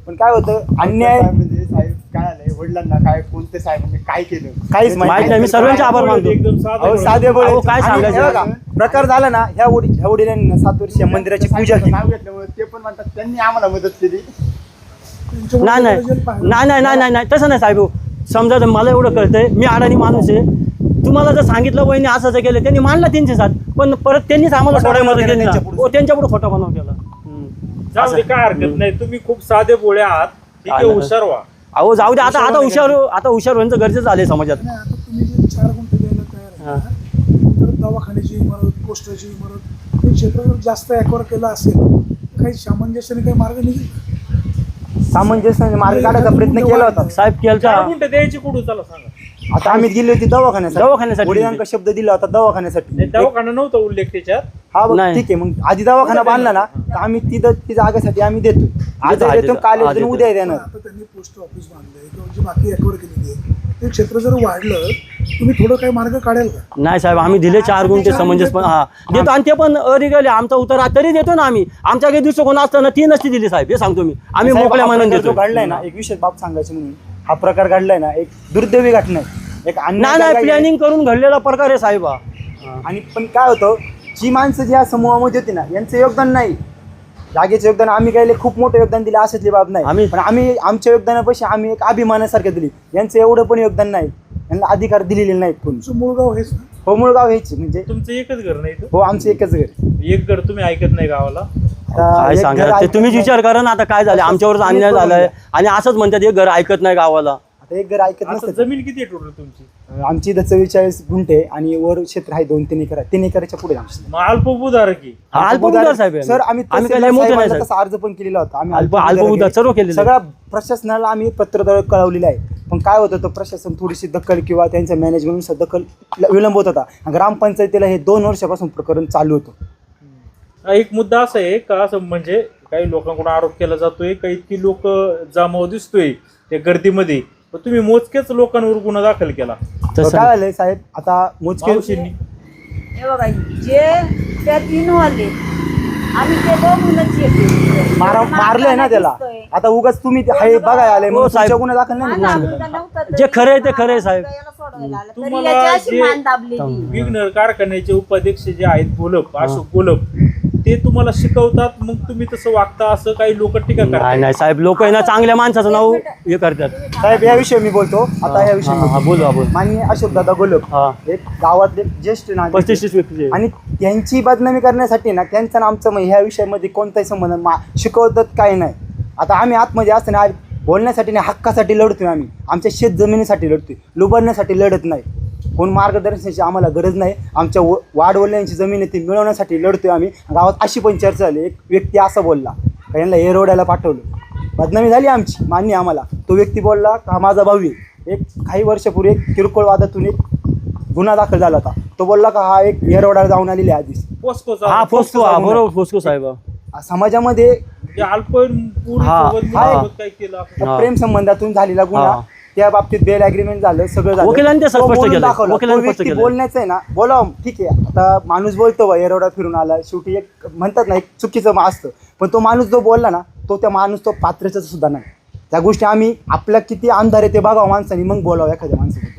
पण काय होतं अन्याय म्हणजे साहेब काय आलंय, वडिलांना काय कोणते साहेब म्हणजे काय केलं काहीच माहित नाही. मी सर्वांचे आभार मानतो. एकदम अहो, साधं साधे बोल. अहो, काय आणि सांगायचं? हे बघा, प्रकार झाला ना, ह्या वडिलांनी 7 वर्षीय मंदिराची पूजा केली. नाव घेतल्यामुळे ते पण म्हणतात त्यांनी आम्हाला मदत केली. त्यांच्या नाही नाही वडिलांना जेल पाहिजे. नाही नाही नाही नाही नाही तसं नाही साहेब. समजा तर मला एवढं कळतंय, मी अडाणी माणूस आहे. तुम्हाला जर सांगितलं वहिनी असं केलं, त्यांनी मांडला 307, पण परत त्यांनीच आम्हाला खोटा सोडायला मदत बनाव केली केला ना. त्यांच्या त्यांच्या पुढे खोटा बनाव केला. जाऊ दे, काय हरकत नाही. तुम्ही खूप साधे बोळे आहात, ठीक आहे, हुशार व्हा. अहो जाऊ दे, आता हुशार व्हायचं गरजेचं झालंय समाजात. नाही, आता तुम्ही जे 4 गुंठे द्यायला तयार आहे ना, तर दवाखान्याची इमारत, पोस्टाची इमारत, हे क्षेत्र जर जास्त ॲक्वायर केलं असेल तर काही सामंजस्याने काही मार्ग निघेल. सामंजस्याने मार्ग काढायचा प्रयत्न केला होता. साहेब केलता 4 गुंठे द्यायची कुठून, चला सांगा. आता आम्ही गेली होती दवाखान्यासाठी. वडिलांका शब्द दिला होता दवाखान्यासाठी. नाही, दवाखाना नव्हता उल्लेख त्याच्यात. हा बघ, नाही. ठीक आहे, मग आधी दवाखाना बांधला ना, तर आम्ही ती जागेसाठी आम्ही देतो. आज देतो, देतो, काल आज देतो, देतो. उद्या देणार. आता त्यांनी पोस्ट ऑफिस बांधलंय किंवा जे बाकी ॲक्वायर केलेली आहे, ते क्षेत्र जर वाढलं, तुम्ही थोडं काही मार्ग काढेल का? नाही साहेब, आम्ही दिले 4 गुंठे समंजस पण देतो. आणि ते पण अरिगले आमचा उतारा तरी देतो ना आम्ही. आमच्या काही दृष्टिकोन असताना 3 नसती दिली साहेब, हे सांगतो मी. आम्ही साहेब, मोकळ्या हा मनाने प्रकार जो देतो. घडलाय ना, एक विशेष बाब सांगायचं म्हणून, हा प्रकार घडलाय ना, एक दुर्दैवी घटना आहे. एक अन्याय नाही घडलाय. प्लॅनिंग करून घडलेला प्रकार आहे साहेब हा. आणि पण काय होतं, जी माणसं जी या समूहामध्ये होती ना, यांचं योगदान नाही. जागेचं योगदान आम्ही काही खूप मोठं योगदान दिलं अशातली बाब नाही, पण आम्ही आमच्या योगदानापेक्षा आम्ही एक अभिमानासारखं दिली. यांचं एवढं पण योगदान नाही, यांना अधिकार दिलेले नाहीत कोणी. तुमचं मूळ गाव हेच ना? हो, मूळगाव हेच म्हणजे. तुमचं एकच घर नाही इथं? हो, आमचं एकच घर. एक घर तुम्ही ऐकत नाही गावाला? काय सांगा ते तुम्हीच विचार करा ना. आता काय झालं, आमच्यावरच अन्याय झालाय आणि असंच म्हणतात एक घर ऐकत नाही गावाला. आता एक घर ऐकत आता नसतं. जमीन किती आहे टोटल तुमची? आमची इथं 44 गुंठे आणि वर क्षेत्र आहे 2-3 एकर. 3 एकरच्या पुढे आमचं. मग अल्पभूधारक आहे. अल्पभूधार साहेब आहे. सर, आम्ही आम्ही काय लय मोठे नाही साहेब. तसा अर्ज पण केलेला होता. आम्ही अल्पभूधार सर्व केलेलं आहे. सगळ्या प्रशासनाला आम्ही पत्रद्वारे कळवलेलं आहे. पण काय होतं, तो प्रशासन थोडीशी दखल किंवा त्यांच्या मॅनेजमेंटनुसार दखल विलंब होत होता. ग्रामपंचायतीला हे 2 वर्षापासून प्रकरण चालू होतं. एक मुद्दा असा आहे का, असं म्हणजे काही लोकांकडून आरोप केला जातोय का इतकी लोक जमाव दिसतोय त्या गर्दीमध्ये, पण तुम्ही मोजकेच लोकांवर गुन्हा दाखल केला. तसं काय झालंय साहेब, आता मोजके मावशींनी हे बघा, जे त्या 3 वाले आम्ही ते बघूनच येतो. मारलंय ना त्याला. आता उगाच तुम्ही हे बघायला आले म्हणून साहेब. तुमच्या गुन्हा दाखल नाही हा ना, ना. आपल्याला नव्हतं जे खरं आहे ते खरं आहे साहेब. याला सोडवायला आलं. तरी तुम्हाला याची अशी जे- मान दाबलेली. विघ्नर कारखान्याचे उपाध्यक्ष जे आहेत गोलप, अशोक गोलप, ते तुम्हाला शिकवतात, मग तुम्ही तसं वागता असं काही लोक टीका नाही करतात. नाही साहेब, लोक आहे ना चांगल्या माणसाचं नाव हे करतात. साहेब, याविषयी मी बोलतो आता. याविषयी हा, बोल बोल. माननीय अशोक दादा गोलप, हा, एक गावातले ज्येष्ठ नागरिक 35 व्यक्ती आहे. आणि त्यांची बदनामी करण्यासाठी ना, त्यांचं आणि आमचं ह्या विषयामध्ये कोणताही संबंध शिकवतात काही नाही. आता आम्ही आतमध्ये असताना बोलण्यासाठी नाही, हक्कासाठी लढतोय आम्ही. आमच्या शेत जमिनीसाठी लढतोय, लुबाडण्यासाठी लढत नाही. कोण मार्गदर्शनाची आम्हाला गरज नाही. आमच्या वाडवडिलांची जमीन आहे ती मिळवण्यासाठी लढतोय आम्ही. गावात अशी पण चर्चा झाली, एक व्यक्ती असं बोलला का यांना एरोड्याला पाठवलं, बदनामी झाली आमची, मान्य आम्हाला. तो व्यक्ती बोलला का माझा भाऊ आहे. एक काही वर्षापूर्वी एक किरकोळ वादातून एक गुन्हा दाखल झाला होता. तो बोलला का हा एक एरोड्याला जाऊन आलेली आहे आधीच. पोस्कोचा हा फोस्को, हा बरोबर फोस्को साहेब. समाजामध्ये जे अल्पवयीन हा, पोरीसोबत हा. मुलासोबत काय केलं आपण? प्रेम संबंधातून झालेला गुन्हा, हा. त्या बाबतीत बेल अग्रीमेंट झालं, सगळं झालं. वकिलांनी ते तो स्पष्ट बोलून केलं. दाखवलं. वकिलांनी तो स्पष्ट व्यक्ती केलं. बोलण्याचं आहे ना, बोलावं ठीक आहे. आता माणूस बोलतो बा एरोडा फिरून आला, शेवटी एक म्हणतात ना एक चुकीचं असतं, पण तो माणूस जो बोलला ना तो त्या माणूस तो पात्रच सुद्धा नाही. त्या गोष्टी आम्ही आपल्या किती अंधार आहे ते बघावं माणसाने, मग बोलावं एखाद्या माणसाबद्दल.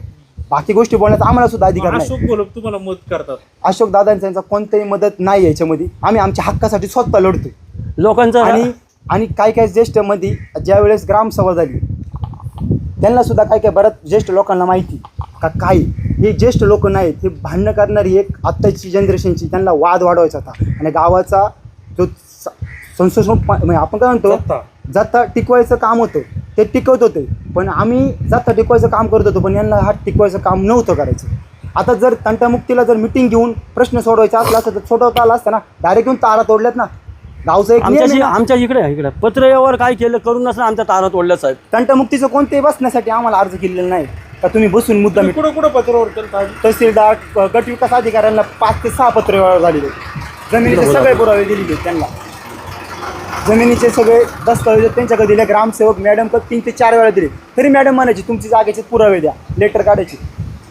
बाकी गोष्टी बोलण्याचा आम्हाला सुद्धा अधिकार नाही. अशोक गोलप तुम्हाला मदत करतात. अशोक दादांचा कोणतीही मदत नाही याच्यामध्ये. आम्ही आमच्या हक्कासाठी स्वतः लढतोय. लोकांचं आणि काही काही ज्येष्ठमध्ये ज्या वेळेस ग्रामसभा झाली त्यांना सुद्धा काय काय बऱ्याच ज्येष्ठ लोकांना माहिती का काही हे ज्येष्ठ लोक नाहीत, हे भांडणं करणारी एक आत्ताची जनरेशनची, त्यांना वाद वाढवायचा होता. आणि गावाचा जो संशोधन म्हणजे आपण काय म्हणतो जाता टिकवायचं काम होतं ते टिकवत होते, पण आम्ही जाता टिकवायचं काम करत होतो, पण यांना हा टिकवायचं काम नव्हतं करायचं. आता जर तंटामुक्तीला जर मिटिंग घेऊन प्रश्न सोडवायचा असला असता तर सोडवता आला असता ना. डायरेक्ट येऊन तारा तोडल्यात ना. गावचं एक नियम आहे ना. आमच्या इकडे पत्रव्यवहार काय केलं करून नसलं आमच्या तारा तोडल्या साहेब. तंटामुक्तीचं कोणतेही बसण्यासाठी आम्हाला अर्ज केलेला नाही का तुम्ही बसून मुद्दा मिटवा. कुठं कुठं पत्रावर केलं? तहसीलदार गट विकास अधिकाऱ्यांना 5 ते 6 पत्र व्यवहार झालेले. जमिनीचे सगळे पुरावे दिलेले त्यांना. जमिनीचे सगळे दस्तावेज त्यांच्याकडे दिले. ग्रामसेवक मॅडमकडे 3 ते 4 वेळा दिले, तरी मॅडम म्हणायची तुमची जागेचे पुरावे द्या, लेटर काढायचे.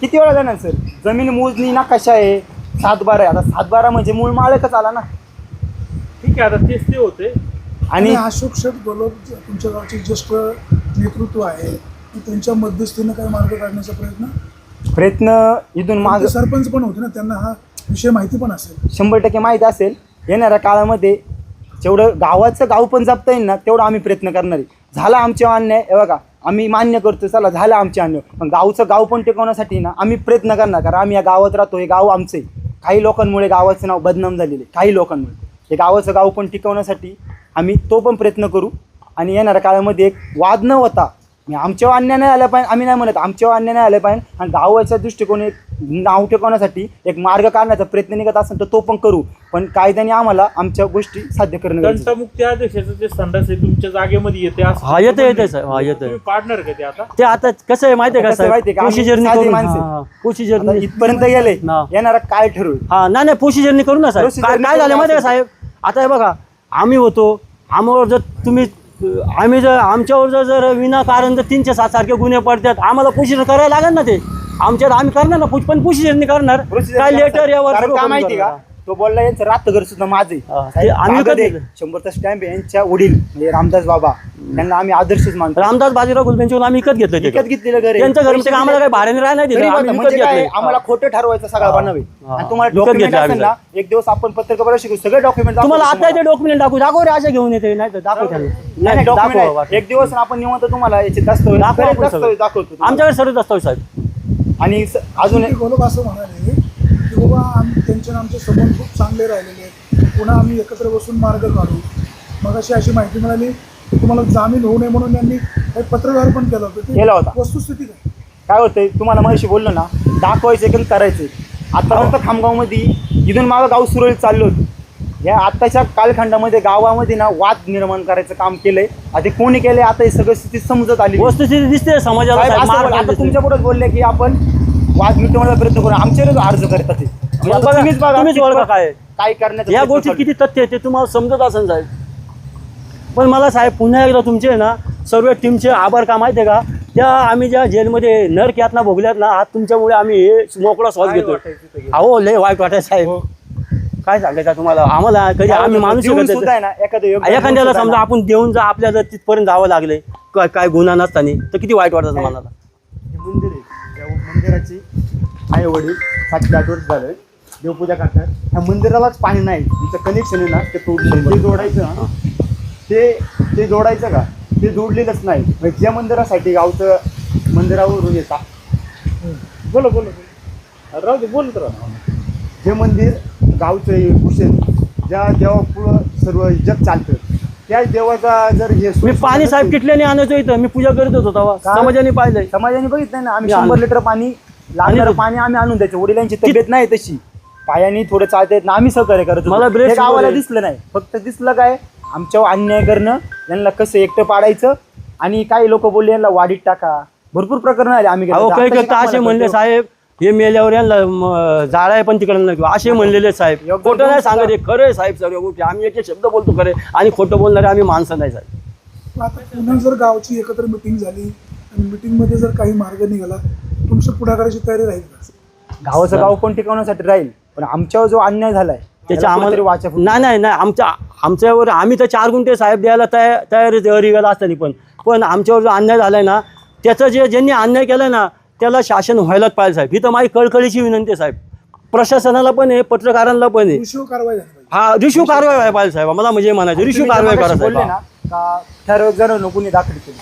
किती वेळा देणार सर? जमीन मोजणी नकाशा आहे, 7/12 आहे. आता 7/12 म्हणजे मूळ मालकच आला ना. ठीक आहे, आता तेच ते होते. आणि अशोक शेठ गोलप तुमच्या गावचे ज्येष्ठ नेतृत्व आहे, त्यांच्या मध्यस्थीनं काही मार्ग काढण्याचा प्रयत्न इथून माग सरपंच पण होते ना, त्यांना हा विषय माहिती पण असेल. 100% माहीत असेल. येणाऱ्या काळामध्ये जेवढं गावाचं गाव पण जपता येईल ना तेवढं आम्ही प्रयत्न करणार आहे. झाला आमच्या अन्याय, हे बघा आम्ही मान्य करतो, चला झालं आमचे अन्याय, पण गावचं गाव पण टिकवण्यासाठी ना आम्ही प्रयत्न करणार. कारण आम्ही या गावात राहतो, हे गाव आमचं आहे. काही लोकांमुळे गावाचं नाव बदनाम झालेलं आहे, काही लोकांमुळे. हे गावाचं गाव पण टिकवण्यासाठी आम्ही तो पण प्रयत्न करू. आणि येणाऱ्या काळामध्ये एक वाद न होता, आमच्यावर अन्याय नाही आला पाहिजे, आम्ही नाही म्हणत आमच्यावर अन्याय नाही आला पाहिजे, आणि गावाच्या दृष्टिकोन एक नाव टिकवण्यासाठी एक मार्ग काढण्याचा प्रयत्न निघत असेल तर तो पण करू. पण कायद्याने आम्हाला आमच्या गोष्टी साध्य करणं गरजेचं आहे. तंटामुक्ती अध्यक्षाचं जे संडास आहे तुमच्या जागेमध्ये येते असं हा येते साहेब. हा येते. तुम्ही पाडणार का ते आता? ते आता कसं आहे माहिती आहे का कसं आहे माहिती आहे साहेब? का? आम्ही पोशी जर्नी साधी करून माणसं. पोशी आता जर्नी इथपर्यंत गेले, हा. येणारा काय ठरवू. हा नाही पोशी जर्नी करू ना साहेब. Procedure काय करून झालं माहिती आहे का असं. साहेब? आता हे बघा आम्ही होतो, आम्हावर जर आम्ही जर आमच्यावर जर विनाकारण जर 3 ते 7 सारखे गुन्हे पडतात, आम्हाला पोशी करायला लागेल ना. ते आमच्यात आम्ही करणार ना, पण पोशी जर्नी करणार. काय लेटर यावर कारण काय माहिती का, तो बोलला यांचं रातघर सुद्धा माझे ते आम्ही विकत घेतलं. 100चा स्टॅम्प यांच्या वडील म्हणजे रामदास बाबा त्यांना आम्ही आदर्शच मानतो. रामदास बाजीराव गुलबेंचून आम्ही विकत घेतलं. विकत घेतलेलं घर आहे. त्यांचं घर म्हणजे आम्हाला काही भाड्याने राहायला नाही दिलं, गरीब आम्ही होतं. विकत म्हणजे काय, घेतलं. आम्हाला खोटं ठरवायचं सगळं बनावे. हा. आणि तुम्हाला विकत डॉक्युमेंट घेतलं असेल ना, एक दिवस आपण पत्रकार परिषद शिकू, सगळे डॉक्युमेंट तुम्हाला आता ते डॉक्युमेंट दाखव रे, अशा घेऊन येते नाही तर दाखव त्यांना. नाही दाखव वाटलं. एक दिवस आपण निवांत तुम्हाला याचे दस्तावेज दाखवा आपण दस्तावेज सगळं. दाखवतो तुम्हाला. आमच्याकडे सर्व दस्तावेज साहेब. आणि अजून ते गोलप असं म्हणाले की बाबा त्यांचे आमचे संबंध खूप चांगले राहिलेले आहेत, पुन्हा आम्ही एकत्र बसून मार्ग काढू. मग अशी माहिती मिळाली की तुम्हाला जामीन होऊ नये म्हणून यांनी काही पत्रव्यवहार पण केला होता. केला होता. वस्तुस्थिती काय? काय होतंय तुम्हाला मगाशी बोललो ना, दाखवायचं की करायचं. आतापर्यंत खामगावमध्ये इथून मागं गाव सुरळीत चाललं होतं. या आत्ताच्या कालखंडामध्ये गावामध्ये ना वाद निर्माण करायचं काम केलंय. आता कोणी केलंय आता हे सगळं स्थिती समजत आली. वस्तुस्थिती दिसते समाजाला साहेब, साहेब. असं मार्ग बोला, आता दिसते. तुमच्या पुढेच बोलले की आपण वाद मिटवण्याचा प्रयत्न करू. आमच्यावर अर्ज करतात ते. म्हणजे आता तुम्हीच बघा, तुम्हीच ओळखा काय काय करण्याचं या प्रयत्न गोष्टीत चालू. किती तथ्य आहे ते तुम्हाला समजत असेल साहेब. पण मला साहेब पुन्हा एकदा तुमचे ना सर्व टीमचे आभार का माहिती आहे का? त्या आम्ही ज्या जेलमध्ये नरक यातना भोगल्यात ना, आज तुमच्यामुळे आम्ही हे मोकळा श्वास घेतो. अहो लय वाईट वाटायचं साहेब. काय सांगायचं तुम्हाला, आम्हाला कधी आम्ही माणूस जीवन सुद्धा आहे ना, एखाद्याला समजा आपण देऊन जर आपल्याला तिथपर्यंत जावं लागले काय गुन्हा नसताना तर किती वाईट वाटतं मनाला. हे मंदिर आहे, त्या मंदिराची आई वडील 7 ते 8 वर्ष झालं देवपूजा करतात. ह्या मंदिरालाच पाणी नाही, तुमचं कनेक्शन आहे ना ते तोडलं. ते जोडायचं ना, ते जोडायचं का, ते जोडलेलंच नाही. म्हणजे ज्या मंदिरासाठी गावचं मंदिरावरून येतात बोला राहू दे, बोलत राहा. जे मंदिर गावचं भूषण ज्या देवा पुढं सर्व जग चालतं त्याच देवाचा जर हे मी पाणी साहेब किटल्याने आणायचो इथं, मी पूजा करत होतो तेव्हा का? समाजाने पाहिलंय. समाजाने बघितलं ना, आम्ही मी 100 लिटर पाणी लागणारं आणि- पाणी आम्ही आणून द्यायचो. वडिलांची तब्येत नाही तशी, पायानी थोडं चालता येत ना, आम्ही सहकार्य करत होतो. मला ब्रेक हे गावाला वगैरे- दिसलं नाही, फक्त दिसलं काय आमच्यावर अन्याय करणं, यांना कसं एकटं पाडायचं. आणि काही लोक बोलले यांना वाडीत टाका, भरपूर प्रकरण आले आम्ही अहो केलं. काही आताशी करता असे आम्हाला म्हणले कळतं. साहेब हे मेल्यावर यांना जाळाय पण तिकडे नाही असे म्हणलेले साहेब. योग्य खोटं नाही गोष्ट. सांगत, हे खरं आहे साहेब सर्व गोष्टी. आम्ही एक शब्द बोलतो खरे आणि खोटं बोलणारे आम्ही माणसं नाही साहेब. पण आता पुन्हा जर गावची एकत्र मिटिंग झाली आणि मिटिंगमध्ये जर काही मार्ग निघाला, तुमच्या पुढाकाराची तयारी राहील का? गावाचं गाव पण टिकवण्यासाठी राहील, पण आमच्यावर जो अन्याय झालाय त्याच्या त्याला कुठेतरी आम्हाला वाचा फुटली. नाही आमच्यावर आम्ही तर 4 गुंठे साहेब द्यायला तयारी गेला असताना पण आमच्यावर जो अन्याय झालाय ना, त्याचं ज्यांनी अन्याय केलाय ना त्याला शासन व्हायलाच पाहिजे साहेब. ही तर माझी कळकळीची विनंती आहे साहेब. प्रशासनाला पण आहे, पत्रकारांना पण आहे. कृषीवर कारवाई झाली पाहिजे. हा रिश्यू कारवाई व्हायला पाहिजे साहेब. मला म्हणजे म्हणायचं रिश्यू तुम्ही कारवाई जे करा मगाशी बोलले साहेब. ना का ठराविक जण कोणी दाखल केली,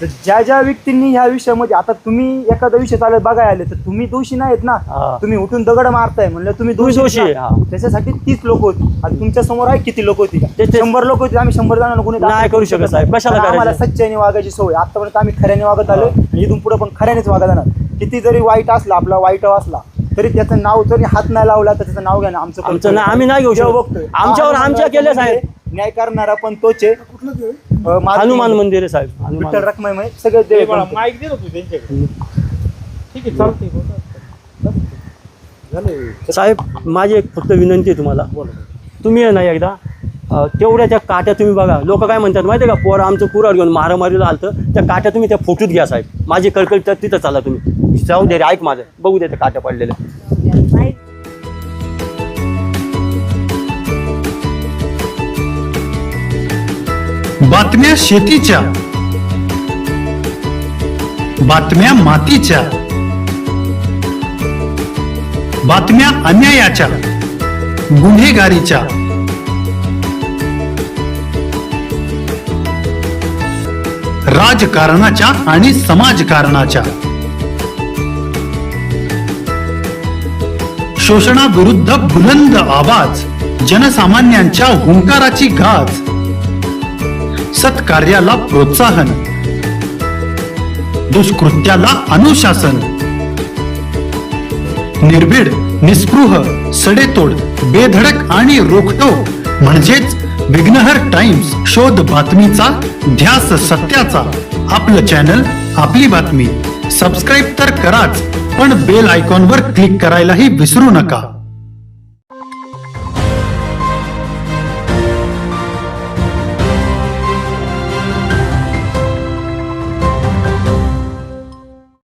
तर ज्या ज्या व्यक्तींनी ह्या विषयामध्ये, आता तुम्ही एखादा विषय चालत बघायला आले तर तुम्ही दोषी नाहीत ना. हा. तुम्ही उठून दगड मारताय म्हणलं तुम्ही तुम्ही दोषी दोषी आहे, हा. त्याच्यासाठी 30 लोक होती. आता तुमच्या समोर आहे किती लोक होती का? ते- 100 लोक होती. आम्ही 100 जणांना कोणी दाखल नाही करू शकत साहेब. कशाला कारण आम्हाला करायचं? सच्चाईने वागायची सवय. आतापर्यंत आम्ही खऱ्याने वागत आलो आणि इथून पुढे पण खऱ्यानेच वागत जाणार. किती जरी वाईट असला, आपला वाईट असला तरी त्याचं नाव जरी हात नाही लावला तर त्याचं नाव घ्या ना. आमचं नाव आम्ही नाही घेऊ शकत. जेव्हा बघतोय. आमच्यावर हा, आमच्या केले साहेब. न्याय करणारा पण तोच आहे. कुठलं देव? हनुमान मंदिर आहे साहेब. विठ्ठल हनुमान रखमाई सगळे ते देव बाळा आहेत. माईक दे ना तू त्यांच्याकडे. ठीक आहे चालतंय बोला. झालं साहेब माझी एक फक्त विनंती आहे तुम्हाला. तुम्ही आहे ना एकदा तेवढ्या त्या काट्या तुम्ही बघा. लोक काय म्हणतात माहिती आहे का, पोरं आमचं कुराड घेऊन मारामारीला आलतं, त्या काट्या तुम्ही त्या फोटोत घ्या साहेब. माझी कळकळी तर तिथं चाला तुम्ही. जाऊ दे रे, ऐक माझं, बघू दे त्या काट्या पडलेल्या. बातम्या शेतीच्या, बातम्या मातीच्या, बातम्या अन्यायाच्या, गुन्हेगारीच्या, राजकारणाच्या आणि समाजकारणाच्या, शोषणाविरुद्ध बुलंद आवाज, जनसामान्यांच्या हुंकाराची गाज, सत्कार्याला प्रोत्साहन, दुष्कृत्याला अनुशासन, निर्भीड, निस्पृह, सडेतोड, बेधडक आणि रोखटोक म्हणजेच विघ्नहर टाइम्स. शोध बातमीचा, ध्यास सत्याचा. आपलं चॅनल, आपली बातमी. सबस्क्राईब तर कराच, पण बेल आयकॉनवर क्लिक करायलाही विसरू नका.